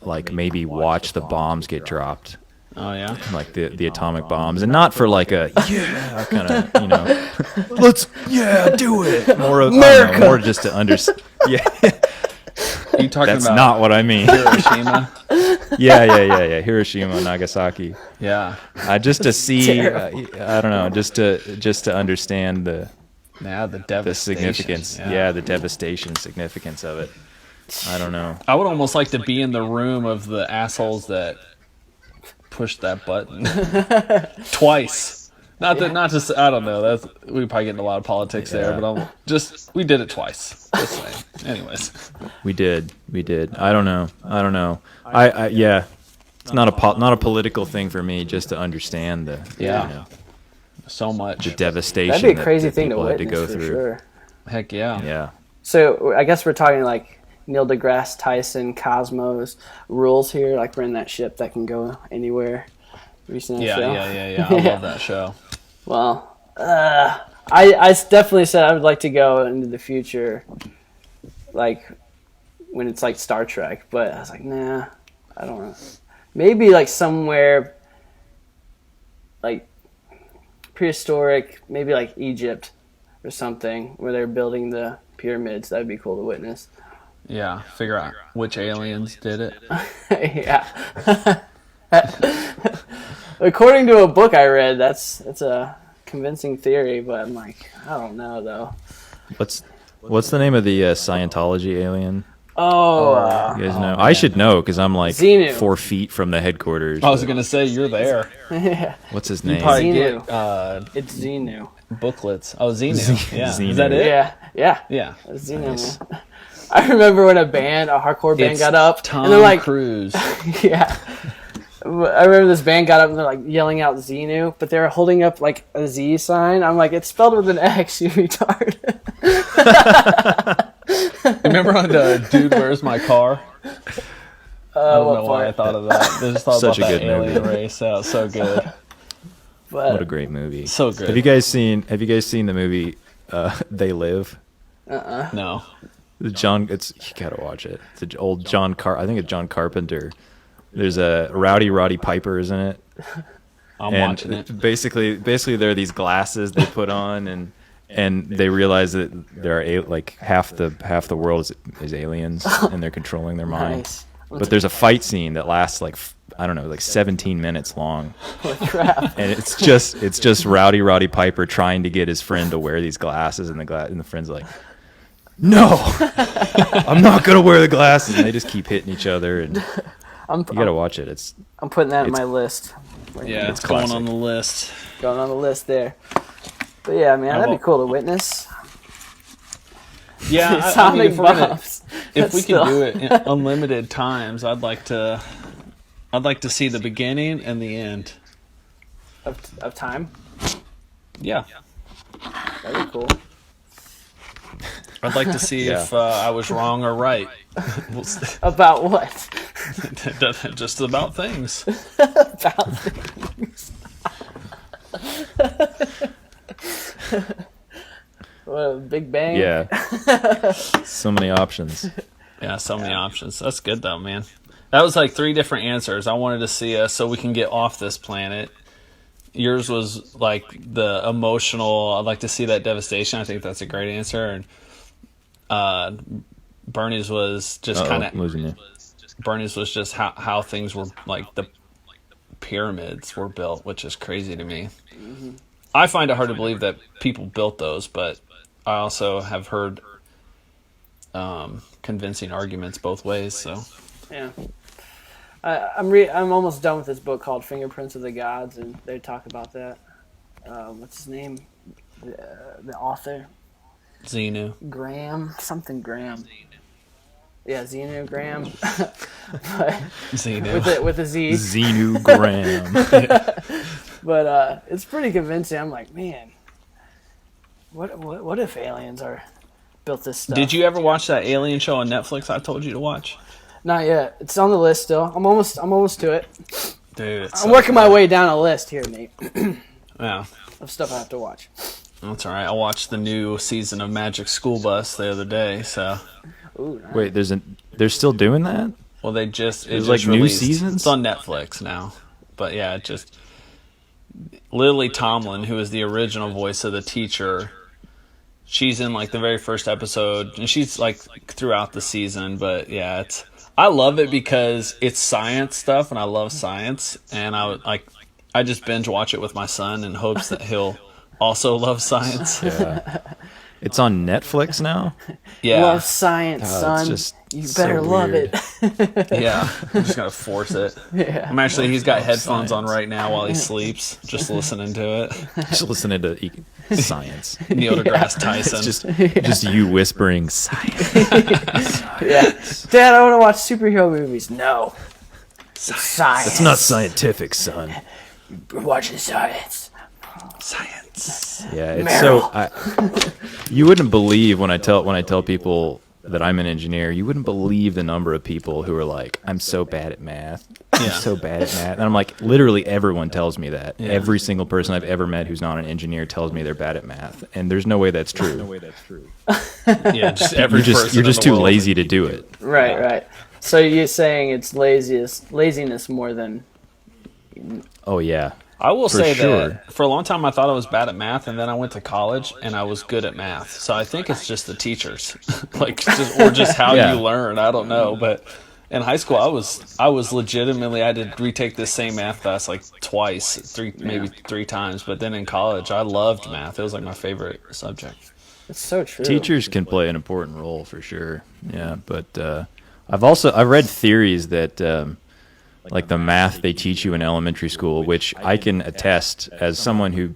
like maybe watch the bombs get dropped. Oh yeah. Like the atomic bombs, and not for like a kind of let's do it more America. More just to understand. Yeah, Are you talking that's about not what I mean. Hiroshima? Yeah. Hiroshima, Nagasaki. Yeah. Just to see, I don't know, just to understand the devastation. significance. Yeah, the devastation significance of it. I don't know. I would almost like to be in the room of the assholes that pushed that button twice. Not just. I don't know. We probably get into a lot of politics there, but we did it twice. Just saying. Anyways, we did. I don't know. I yeah. It's not a political thing for me. Just to understand so much the devastation. That'd be a crazy that thing to people had witness go for through. sure. Heck yeah. Yeah. So I guess we're talking like Neil deGrasse Tyson, Cosmos rules here. Like we're in that ship that can go anywhere. Have you seen that show? Yeah. I love that show. Well, I definitely said I would like to go into the future, like when it's like Star Trek. But I was like, nah, I don't know. Maybe like somewhere like prehistoric, maybe like Egypt or something, where they're building the pyramids. That'd be cool to witness. Yeah, figure out which aliens did it. Yeah. According to a book I read, that's a convincing theory, but I'm like, I don't know though. What's the name of the Scientology alien? Oh, You guys know? I should know because I'm like Xenu. 4 feet from the headquarters. I was gonna say you're there. yeah. What's his You name? probably Xenu. get It's Xenu. booklets. Oh, Xenu. Yeah, Xenu. is that it? Yeah. Yeah. It's Xenu, Nice. man. I remember when a hardcore band It's got up, Tom and they're like, Cruise. yeah. I remember this band got up and they're like yelling out Xenu, but they were holding up like a Z sign. I'm like, it's spelled with an X, you retard. Remember on Dude, Where's My Car? I don't know why I part? thought of that. I just thought Such a about that good alien movie. race. That was so good. But, What a great movie. So good. Have you guys seen the movie They Live? No. You gotta watch it. It's an old I think it's John Carpenter. There's a Roddy Piper, isn't it? I'm watching it. Basically there are these glasses they put on and they realize that there are like half the world is aliens and they're controlling their mind. nice. But there's a fight scene that lasts like I don't know, like 17 minutes long. Holy crap. And it's just Roddy Piper trying to get his friend to wear these glasses, and the friend's like, "No, I'm not gonna wear the glasses." And they just keep hitting each other, and you gotta watch it. I'm putting that in it's- my list. Yeah, It's it's going classic. on the list. Going on the list there. But yeah, man, that'd be cool to witness. Yeah, I mean, Sonic if we're gonna, bombs. if we Still. can do it in unlimited times, I'd like to see the beginning and the end. of time, Yeah, that'd be cool. I'd like to see Yeah. if I was wrong or right. About what? Just about things. About things. What, Big Bang? Yeah, so many options. Yeah, so many options. That's good though, man. That was like 3 different answers. I wanted to see us so we can get off this planet. Yours was like the emotional. I'd like to see that devastation. I think that's a great answer. And Bernie's was just kind of. losing you. Bernie's was just how things were, like the pyramids were built, which is crazy to me. Mm-hmm. I find it hard to believe that people built those, but I also have heard convincing arguments both ways. So Yeah. I'm almost done with this book called Fingerprints of the Gods, and they talk about that. What's his name? The author? Xenu. Graham? Something Graham. Yeah, Xenu Graham. But Xenu. with a Z. Xenogram. But it's pretty convincing. I'm like, man, what if aliens built this stuff? Did you ever watch that alien show on Netflix I told you to watch? Not yet. It's on the list still. I'm almost to it. Dude, it's I'm working my way down a list here, Nate. Yeah. of stuff I have to watch. That's all right. I watched the new season of Magic School Bus the other day. So, Ooh, nice. Wait, they're still doing that? well, it There's just like new released. seasons? It's on Netflix now. But yeah, it just Lily Tomlin, who is the original voice of the teacher, she's in like the very first episode, and she's like throughout the season. But yeah, I love it because it's science stuff, and I love science, and I just binge watch it with my son in hopes that he'll also love science. Yeah. It's on Netflix now? Yeah, Love science, Oh, son. it's just You so better love weird. it. yeah. I'm just gonna force it. Yeah. He's got headphones on right now while he sleeps, just listening to it. Just listening to science. Neil deGrasse Tyson. It's just you whispering science. Yeah. Dad, I want to watch superhero movies. No. Science. It's not scientific, son. We're watching science. Science. Yeah, it's Meryl. so. You wouldn't believe when I tell people that I'm an engineer. You wouldn't believe the number of people who are like, "I'm so bad at math. I'm Yeah. so bad at math." And I'm like, literally everyone tells me that. Yeah. Every single person I've ever met who's not an engineer tells me they're bad at math, and there's no way that's true. Yeah, just every person. You're just in the too world. lazy to do it. Right, right. So you're saying it's laziness more than... Oh yeah. I will For say sure. that for a long time I thought I was bad at math, and then I went to college and I was good at math. So I think it's just the teachers, or just how Yeah. you learn. I don't know, but in high school I was legitimately, I had to retake this same math class like maybe three times. But then in college I loved math. It was like my favorite subject. It's so true. Teachers can play an important role for sure. Yeah, but I've read theories that like the math they teach you in elementary school, which I can attest as someone who,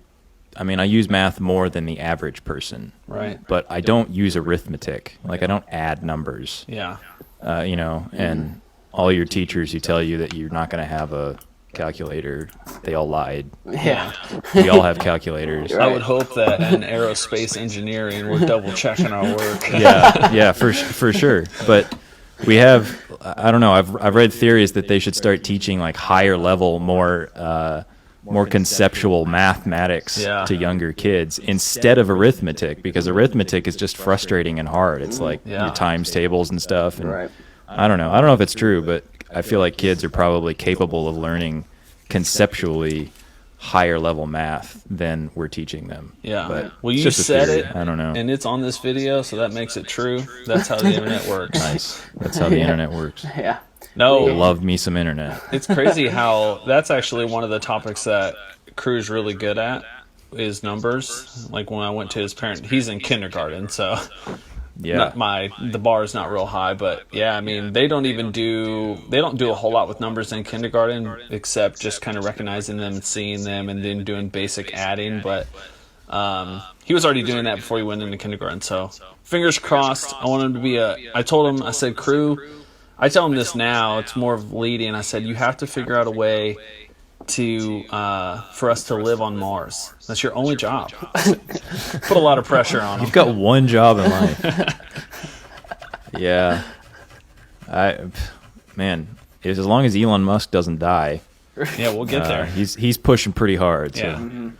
I mean, I use math more than the average person, Right. but I don't use arithmetic. Like I don't add numbers, Yeah. and all your teachers who tell you that you're not going to have a calculator, they all lied. Yeah. We all have calculators. I would hope that in aerospace engineering we're double checking our work. Yeah, for sure. But we have, I don't know. I've read theories that they should start teaching like higher level, more conceptual mathematics Yeah. to younger kids instead of arithmetic, because arithmetic is just frustrating and hard. It's like Yeah. your times tables and stuff. And Right. I don't know if it's true, but I feel like kids are probably capable of learning conceptually higher level math than we're teaching them. Yeah. But Well, it's you just a said theory. it. I don't know. And it's on this video, so that makes it true. That's how the internet works. Nice. That's how the internet works. Yeah. No, Love me some internet. it's crazy how that's actually one of the topics that Crew's really good at is numbers. Like when I went to his parent, he's in kindergarten, so Yeah. the bar is not real high, but yeah, I mean they don't do a whole lot with numbers in kindergarten except just kind of recognizing them and seeing them and then doing basic adding. But he was already doing that before he went into kindergarten, so fingers crossed. I want him to be I told him, I said, Crew, I tell him this now, it's more of leading. I said, you have to figure out a way to for us to live on Mars. That's your only job. Put a lot of pressure on him. You've got one job in life. Yeah. Man, as long as Elon Musk doesn't die, Yeah, we'll get there. he's pushing pretty hard. So.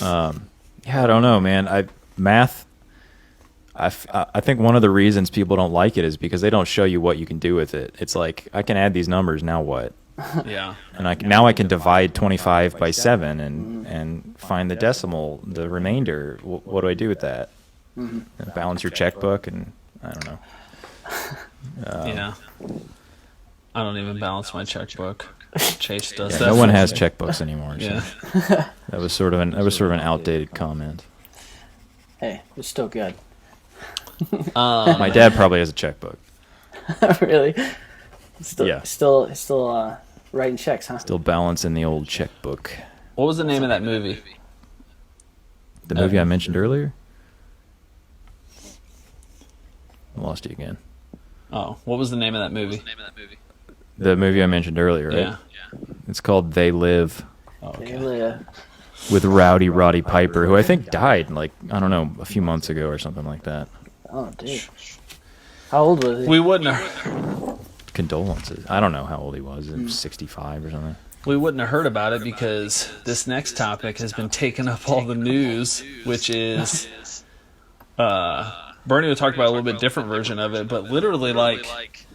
Yeah. Yeah, I don't know, man. Math. I think one of the reasons people don't like it is because they don't show you what you can do with it. It's like, I can add these numbers, now what? Yeah. And now I can divide 25 by 7 and find the decimal, the remainder. What do I do with that? And balance your checkbook, and I don't know. Yeah. I don't even balance my checkbook. Chase does Yeah, that. no one for has me. checkbooks anymore. So Yeah. that was sort of an outdated comment. Hey, it's still good. My dad probably has a checkbook. Really? Still, Yeah. Still writing checks, huh? Still balancing the old checkbook. What was the name of that movie? The movie I mentioned earlier. I lost you again. Oh, what was the name of that movie? The movie I mentioned earlier, right? Yeah. It's called They Live, Oh, okay. Yeah. with Roddy Piper, who I think died like, I don't know, a few months ago or something like that. Oh, dude. How old was he? We wouldn't have. Condolences. I don't know how old he was. 65 or something. we wouldn't have heard about it because this next topic has been taking up all the news, which is Bernie will talk about a little bit different version of it, but literally, like,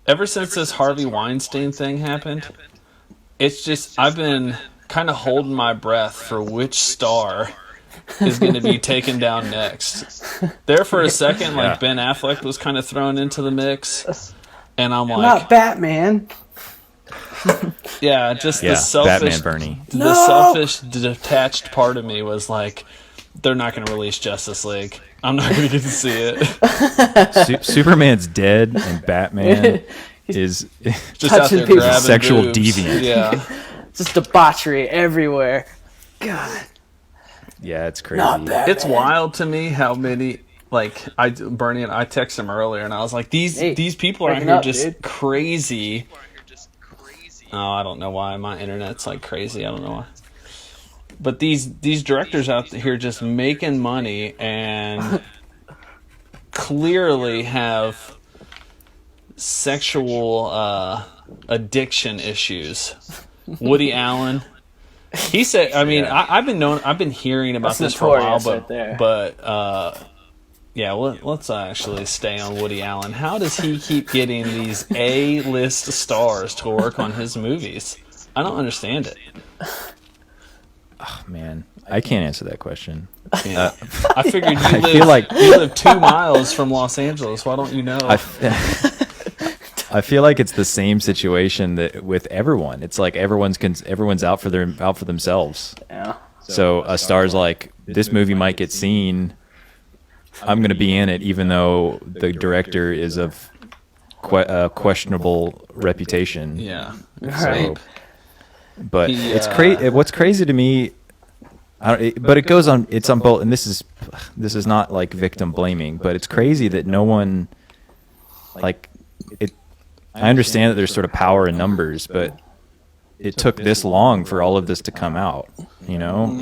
ever since this Harvey Weinstein thing happened, it's just, I've been kind of holding my breath for which star is going to be taken down next. There for a second, like, Ben Affleck was kind of thrown into the mix, and I'm like, not Batman. yeah, just the selfish, Batman Bernie. the selfish, detached part of me was like, they're not going to release Justice League. I'm not going to get to see it. Superman's dead, and Batman is Just out there grabbing sexual boobs. deviant. Yeah. Just debauchery everywhere. God. Yeah, it's crazy. Not Batman. It's wild to me how many, like, Bernie and I texted him earlier, and I was like, these people are out breaking here up, just dude. crazy. Oh, I don't know why. My internet's like crazy. I don't know why. But these directors out here just making money and clearly have sexual addiction issues. Woody Allen. He said, I mean, I've been hearing about That's this for a while, notorious right there. but yeah, let's actually stay on Woody Allen. How does he keep getting these A-list stars to work on his movies? I don't understand it. Oh, man, I can't answer that question. Yeah. I figured feel like- you live 2 miles from Los Angeles. Why don't you know? I feel like it's the same situation that with everyone. It's like everyone's out for themselves. Yeah. So a star's like, this movie might get seen. I'm going to be in it, even though the director is of questionable reputation. Yeah. So, but He, it's crazy. What's crazy to me, but it goes on. It's on both, and this is not like victim blaming, but it's crazy that no one, like, it. I understand that there's sort of power in numbers, but it took this long for all of this to come out, you know?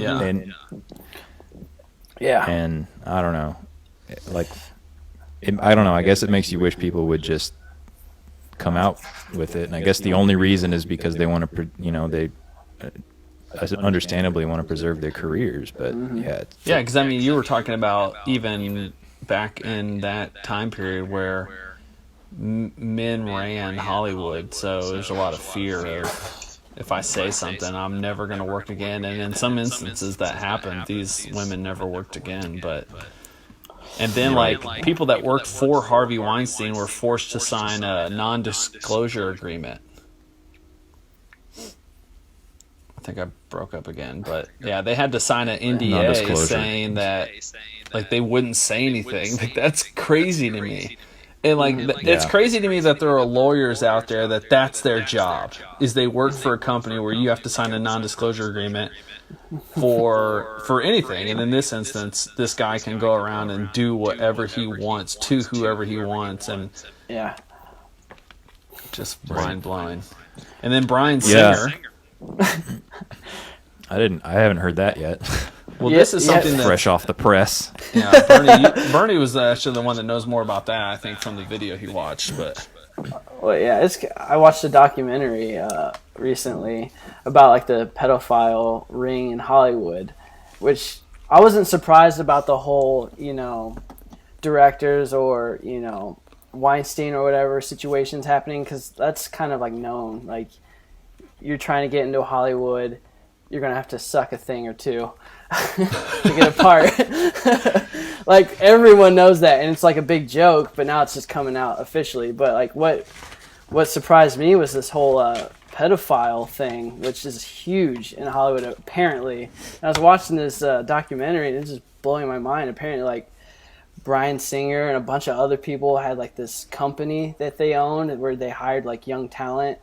Yeah. And I don't know. Like, I don't know. I guess it makes you wish people would just come out with it. And I guess the only reason is because they want to, they understandably want to preserve their careers. But yeah. Yeah, because I mean, you were talking about even back in that time period where men ran Hollywood, so there's a lot of fear of, if I say something, I'm never going to work again. And in some instances that happened. These women never worked again. And then, like, people that worked for Harvey Weinstein were forced to sign a non-disclosure agreement. I think I broke up again, but yeah, they had to sign an NDA saying that, like, they wouldn't say anything. Like, that's crazy to me. And, like, it's crazy to me that there are lawyers out there that's their job, is they work for a company where you have to sign a non-disclosure agreement for anything. And in this instance, this guy can go around and do whatever he wants to whoever he wants, and just mind-blowing. And then Bryan Singer. I haven't heard that yet. Well, this is something that, fresh off the press. Yeah, Bernie was actually the one that knows more about that, I think, from the video he watched. But well, yeah, I watched a documentary recently about, like, the pedophile ring in Hollywood, which I wasn't surprised about the whole, directors or Weinstein or whatever situations happening, because that's kind of like known. Like, you're trying to get into Hollywood, you're gonna have to suck a thing or two to get a part. Like, everyone knows that, and it's like a big joke, but now it's just coming out officially. But, like, what surprised me was this whole pedophile thing, which is huge in Hollywood apparently. And I was watching this documentary, and it's just blowing my mind. Apparently, like, Bryan Singer and a bunch of other people had, like, this company that they owned where they hired, like, young talent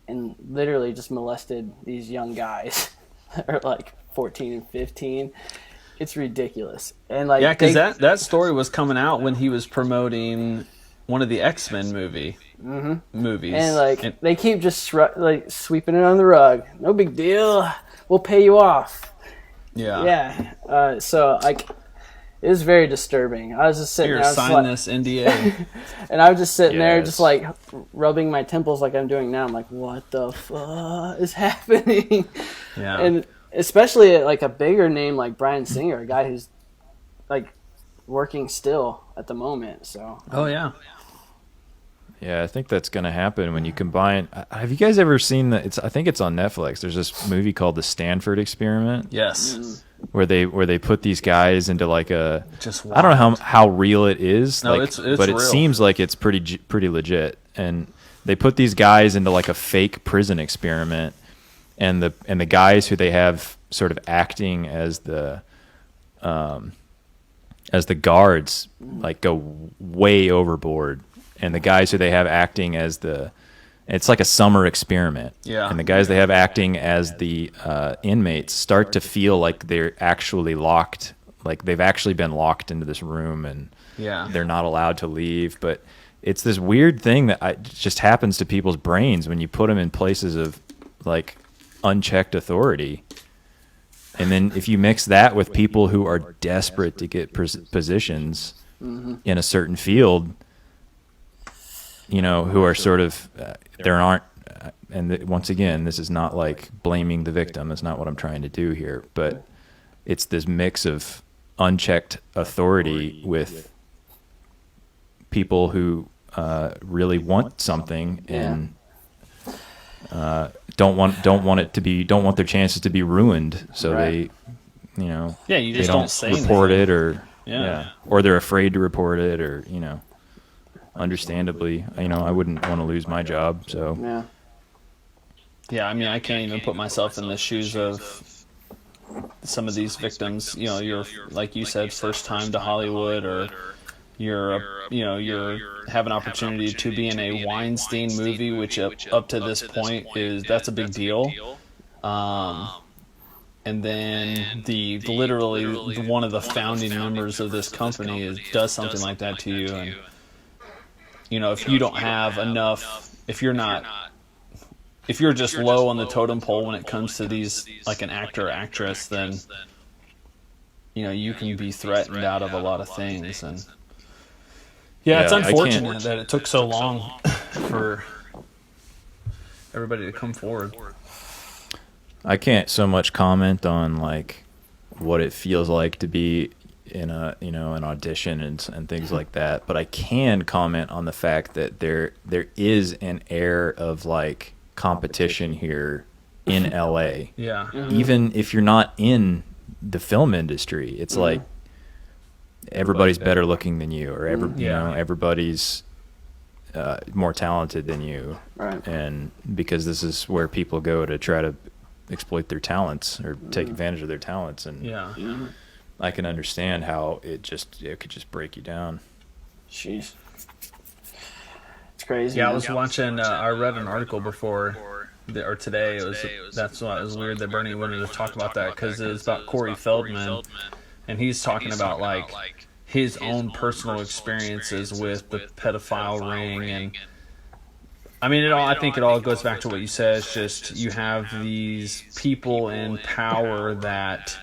and literally just molested these young guys that are, like, 14 and 15. It's ridiculous. And, like, yeah, because that story was coming out when he was promoting one of the X-Men movies. And, like, they keep just sweeping it on the rug. No big deal. We'll pay you off. Yeah. So, like, it was very disturbing. I was just sitting Here, there, I was sign like, this NDA. and I was just sitting there, Yes. just like rubbing my temples like I'm doing now. I'm like, what the fuck is happening? Yeah. And especially like a bigger name like Bryan Singer, a guy who's like working still at the moment. So Oh yeah. Yeah, I think that's going to happen when you combine. Have you guys ever seen I think it's on Netflix. There's this movie called The Stanford Experiment Yes. where they put these guys into like a. Just I don't know how real it is. No, like, it's but it real. seems like it's pretty legit. And they put these guys into like a fake prison experiment, and the guys who they have sort of acting as the guards like go way overboard. And the guys who they have acting as it's like a summer experiment. Yeah. And the guys they have acting as the inmates start to feel like they're actually locked, like they've actually been locked into this room and Yeah. they're not allowed to leave. But it's this weird thing that just happens to people's brains when you put them in places of like unchecked authority. And then if you mix that with people who are desperate to get positions in a certain field, you know, who are sort of, there aren't, once again, this is not like blaming the victim. That's not what I'm trying to do here. But it's this mix of unchecked authority with people who really want something and don't want their chances to be ruined. So Right. they, you know, Yeah, you they just don't say report anything. it or Yeah. or they're afraid to report it, or you know, understandably, you know, I wouldn't want to lose my job. So yeah, Yeah, I mean, I can't even put myself in the shoes of some of these victims. You know, you're, like you said, first time to Hollywood, or you're have an opportunity to be in a Weinstein movie, which up to this point that's a big deal. And then literally one of the founding members of this company does something like that to you, and you know, if you don't have enough, if you're just low on the totem pole when it comes to these, like an actor or actress, then you know, you can be threatened out of a lot of things. And yeah, it's Yeah, I can't- unfortunate that it took so long for everybody to come forward. I can't so much comment on like what it feels like to be in an audition and things like that, but I can comment on the fact that there is an air of like competition here in LA. Yeah. Even if you're not in the film industry, it's like everybody's better looking than you, or everybody's more talented than you, right. and because this is where people go to try to exploit their talents or take advantage of their talents, and Yeah. I can understand how it could just break you down. Jeez, it's crazy. Yeah, I man. was watching. I read an article before, or today. That's why it was weird that Bernie wanted to talk about that, because it was about Corey Feldman, and he's talking about like his own personal experiences with the pedophile ring. And I mean, I think it all goes back to what you said. It's just, you have these people in power that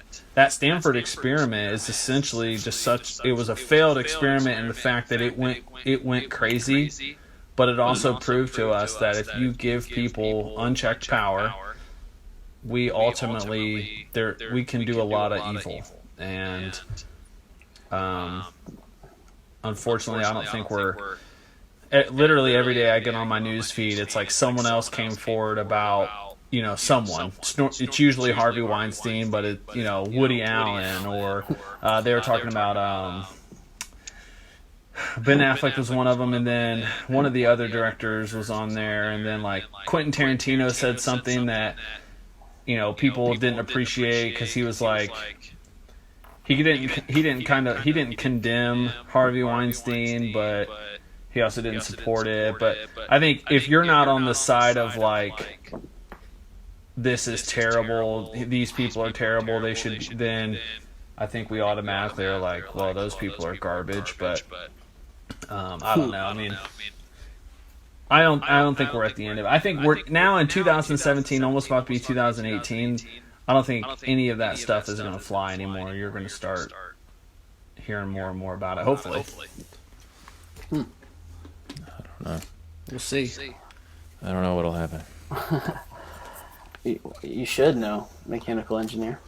Stanford experiment is essentially just it was a failed experiment in the fact that it went crazy, but it also proved to us that if you give people unchecked power, we ultimately we can do a lot of evil. And unfortunately, I don't think we're literally every day I get on my news feed, it's like someone else came forward about, you know, someone. It's usually Harvey Weinstein, but Woody Allen, or they were talking about Ben Affleck was one of them, and then one of the other directors was on there, and then like Quentin Tarantino said something that, you know, people didn't appreciate, because he was like, he didn't condemn Harvey Weinstein, but he also didn't support it. But I think if you're not on the side of like, this is terrible, these people are terrible, they should, then I think we automatically are like, well, those people are garbage. But I don't know. I mean, I don't think we're at the end of it. I think we're now in 2017, almost about to be 2018. I don't think any of that stuff is going to fly anymore. You're going to start hearing more and more about it. Hopefully. I don't know. We'll see. I don't know what'll happen. You should know, mechanical engineer.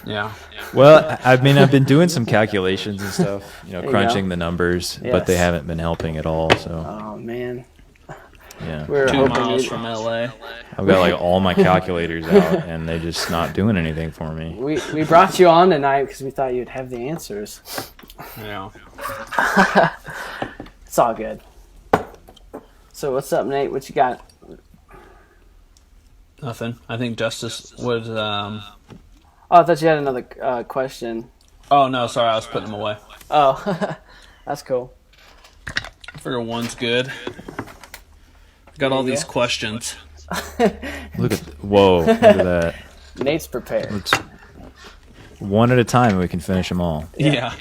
Yeah. Well, I mean, I've been doing some calculations and stuff, you crunching go. the numbers, Yes. but they haven't been helping at all. So Oh man, yeah, we're 2 hoping miles you- from LA. I've got like all my calculators out, and they're just not doing anything for me. We brought you on tonight because we thought you'd have the answers. Yeah. It's all good. So what's up, Nate? What you got? Nothing. I think Justice was. Oh, I thought you had another question. Oh no, sorry, I was putting them away. Oh, that's cool. I figure one's good. Got all you these go. questions. Whoa, look at that. Nate's prepared. It's one at a time, and we can finish them all. Yeah.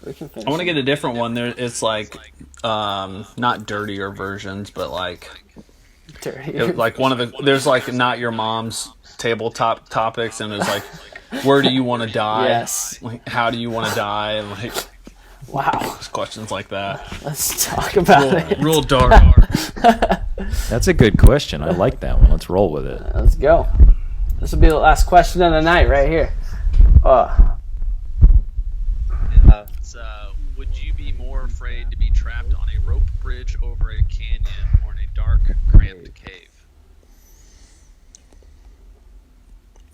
We can finish. I want to get a different one. There, it's like, not dirtier versions, but like one of the. There's like not your mom's tabletop topics, and there's like, where do you want to die? Yes. Like, how do you want to die? And like Wow. questions like that. Let's talk about it. Real dark. That's a good question. I like that one. Let's roll with it. Let's go. This will be the last question of the night right here. Would you be more afraid to be trapped on a rope bridge over a canyon or in a dark, cramped cave?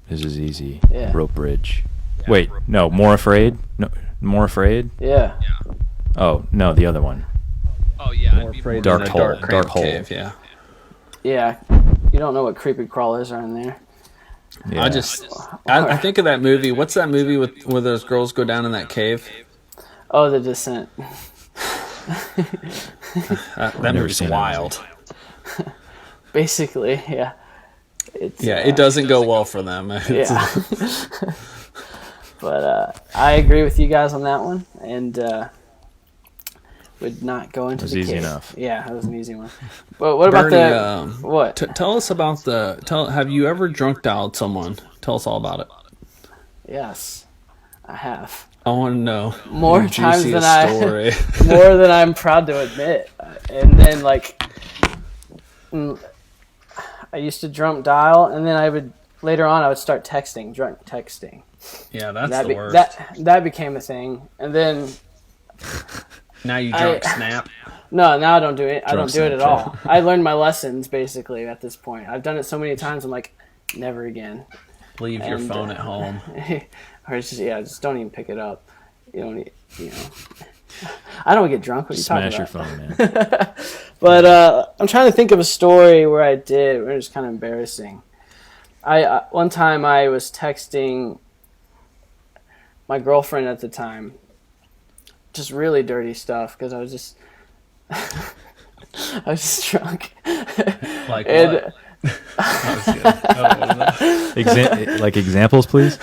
This is easy. Yeah. Rope bridge. Wait, no, more afraid? No, more afraid? Yeah. Yeah. Oh, no, the other one. Oh yeah, More I'd be afraid Dark than a hole, dark, dark cramped hole. cave. Yeah. Yeah. You don't know what creepy crawlers are in there. Yeah. I think of that movie. What's that movie with where those girls go down in that cave? Oh, The Descent. That never movie's seen that wild. Basically, yeah. It's, Yeah, it doesn't go well for them. Yeah. But I agree with you guys on that one, and would not go into was the easy cave. enough. Yeah, that was an easy one. But what about Bernie, the what? Tell us about have you ever drunk dialed someone? Tell us all about it. Yes, I have. I want to know More your times than juiciest story. More than I'm proud to admit. And then I used to drunk dial, and then I would start texting, drunk texting. Yeah, that's That the be- worst. that became a thing, and then Now you drunk snap. no, now I don't do it. I don't Drunk do it at Snapchat. all. I learned my lessons basically at this point. I've done it so many times. I'm like, never again. Leave your And, phone at home. Or it's just don't even pick it up. You don't need, I don't get drunk. What are you Smash talking your about? phone, man. But I'm trying to think of a story where I did. Where it was kind of embarrassing. One time I was texting my girlfriend at the time, just really dirty stuff because I was just drunk. Like And what? That was good. Like examples, please.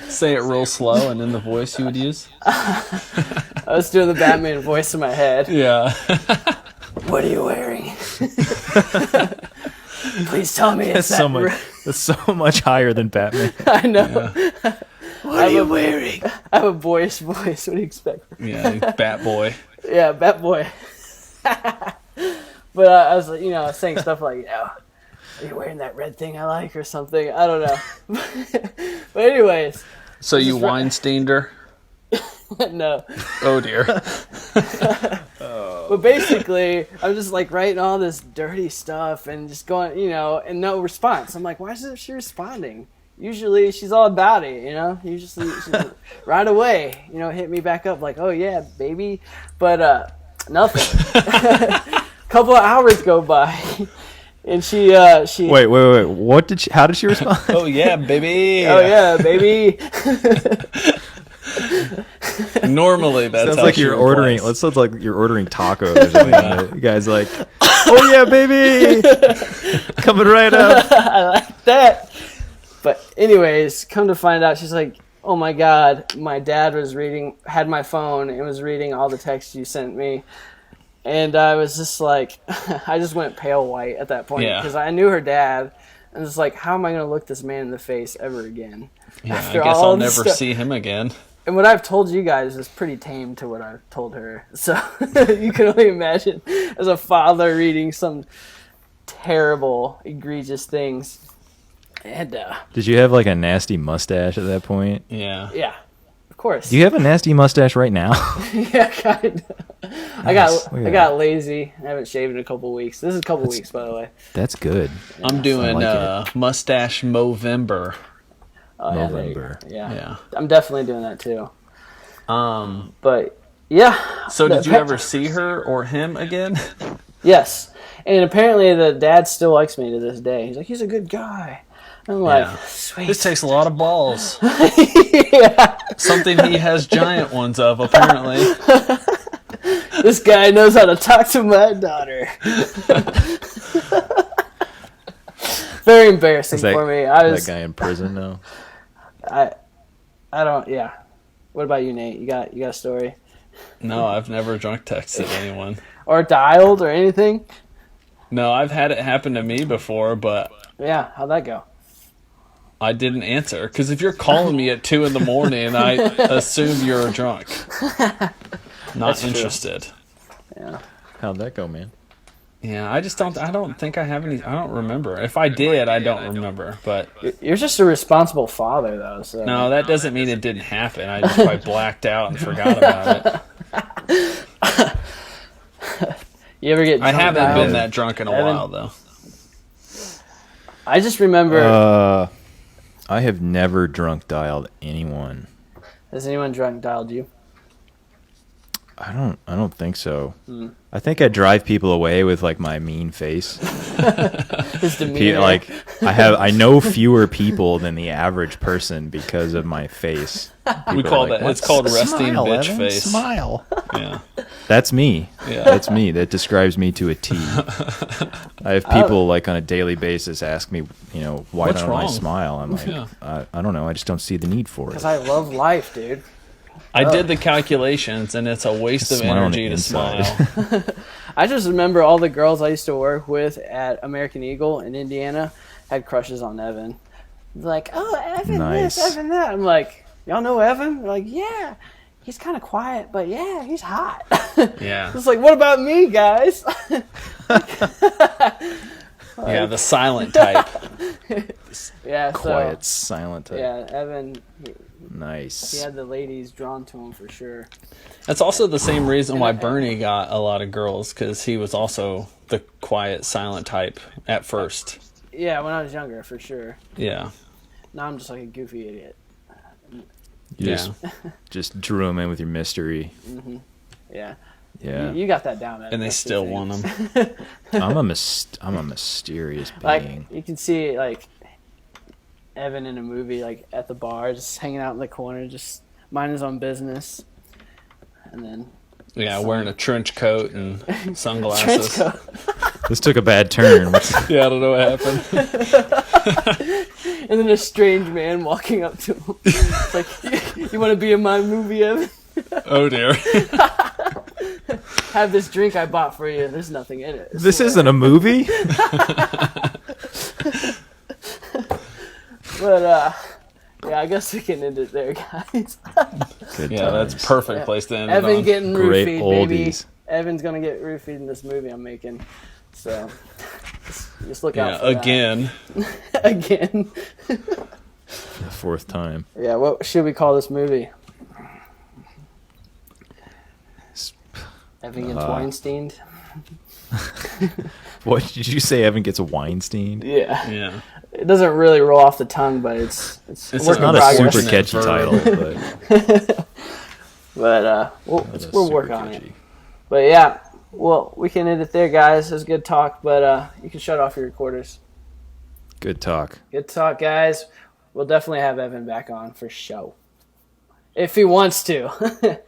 Say it real slow and in the voice you would use. I was doing the Batman voice in my head. Yeah. What are you wearing? Please tell me it's That's so much. That's so much higher than Batman. I know. What are you wearing? I have a boyish voice. What do you expect? Yeah, Bat Boy. Yeah, Bat Boy. But I was like, saying stuff like, are you wearing that red thing I like or something? I don't know. But anyways, So you Weinsteined her? no. Oh dear. But basically, I'm just like writing all this dirty stuff and just going, and no response. I'm like, why isn't she responding? Usually she's all about it, Usually she's right away, hit me back up like, oh yeah, baby. But nothing. Couple of hours go by, and she Wait. What did she? How did she respond? Oh yeah, baby. oh yeah, baby. Normally that's Sounds how like she you're replies. ordering. It sounds like you're ordering tacos or something. You guys like, oh yeah, baby, coming right up. I like that. But anyways, come to find out, she's like, oh my god, my dad had my phone and was reading all the texts you sent me. And I was just like, I just went pale white at that point Yeah. because I knew her dad. And it's like, how am I going to look this man in the face ever again? Yeah, After I guess all I'll this never stuff. see him again. And what I've told you guys is pretty tame to what I've told her. So you can only imagine as a father reading some terrible, egregious things. And Did you have like a nasty mustache at that point? Yeah. yeah, of course. Do you have a nasty mustache right now? Yeah, kind of. I got lazy. I haven't shaved in a couple weeks. This is a couple weeks, by the way. That's good. I'm doing like mustache Movember. Oh, November. Yeah. I'm definitely doing that too. Um. But yeah. So did you ever see her or him again? Yes. And apparently the dad still likes me to this day. He's like, he's a good guy. I'm like, Yeah. sweet. This takes a lot of balls. Yeah. Something he has giant ones of, apparently. This guy knows how to talk to my daughter. Very embarrassing for me. That guy in prison now? I don't. Yeah. What about you, Nate? You got a story No, I've never drunk texted anyone. or dialed or anything? No, I've had it happen to me before, but Yeah. How'd that go? I didn't answer. Because if you're calling me at 2 a.m, I assume you're drunk. Not interested. Yeah. How'd that go, man? Yeah, I don't think I have any. I don't remember. If I did, I don't remember. But You're just a responsible father, though. So no, that doesn't mean it didn't happen. I just probably blacked out and forgot about it. You ever get? I drunk haven't dialed? been that drunk in a Evan? while, though. I just remember. I have never drunk dialed anyone. Has anyone drunk dialed you? I don't think so. I think I drive people away with like my mean face. His demeanor. Like I know fewer people than the average person because of my face. We People call are like, that. It's "What's called the resting smile, bitch Evan? face. Smile. Yeah. That's me. Yeah. That's me. That describes me to a T. I have people like on a daily basis ask me, why What's don't I wrong? smile? I'm like, Yeah. I don't know. I just don't see the need for it. Because I love life, dude. I did the calculations, and it's a waste of Smile on the energy to inside. smile. I just remember all the girls I used to work with at American Eagle in Indiana had crushes on Evan. Like, oh, Evan Nice. this, Evan that. I'm like, y'all know Evan? They're like, yeah. He's kind of quiet, but yeah, he's hot. Yeah. It's like, what about me, guys? Yeah, the silent type. Yeah, so Quiet, silent type. yeah, Evan, he Nice. had the ladies drawn to him for sure. That's also the same reason why Bernie got a lot of girls, because he was also the quiet, silent type at first. Yeah, when I was younger, for sure. Yeah. Now I'm just like a goofy idiot. You Yeah. just drew him in with your mystery. Yeah. Yeah. You got that down, Evan. And they That's the still thing. want him. I'm a mysterious Like, being. you can see, like, Evan in a movie, like, at the bar, just hanging out in the corner, just minding his own business. And then... Yeah, wearing a trench coat and Trench sunglasses. coat. This took a bad turn. Yeah, I don't know what happened. And then a strange man walking up to him. It's like, you want to be in my movie, Evan? Oh, dear. Have this drink I bought for you, and there's nothing in it. This isn't a movie. But, yeah, I guess we can end it there, guys. Good Yeah, that's times. perfect place to end it Evan on. getting Great roofied, baby. oldies. Evan's gonna get roofied in this movie I'm making. So, just look out Yeah, for that. again. Again. The fourth time. Yeah, what should we call this movie? Evan gets Weinsteined? What did you say? Evan gets a Weinstein. Yeah. Yeah. It doesn't really roll off the tongue, but it's It's work It's in not a progress. super catchy Verb. title, but But we'll it's work super on it. catchy. But yeah, well, we can end it there, guys. It was good talk, but you can shut off your recorders. Good talk. Good talk, guys. We'll definitely have Evan back on for show. If he wants to.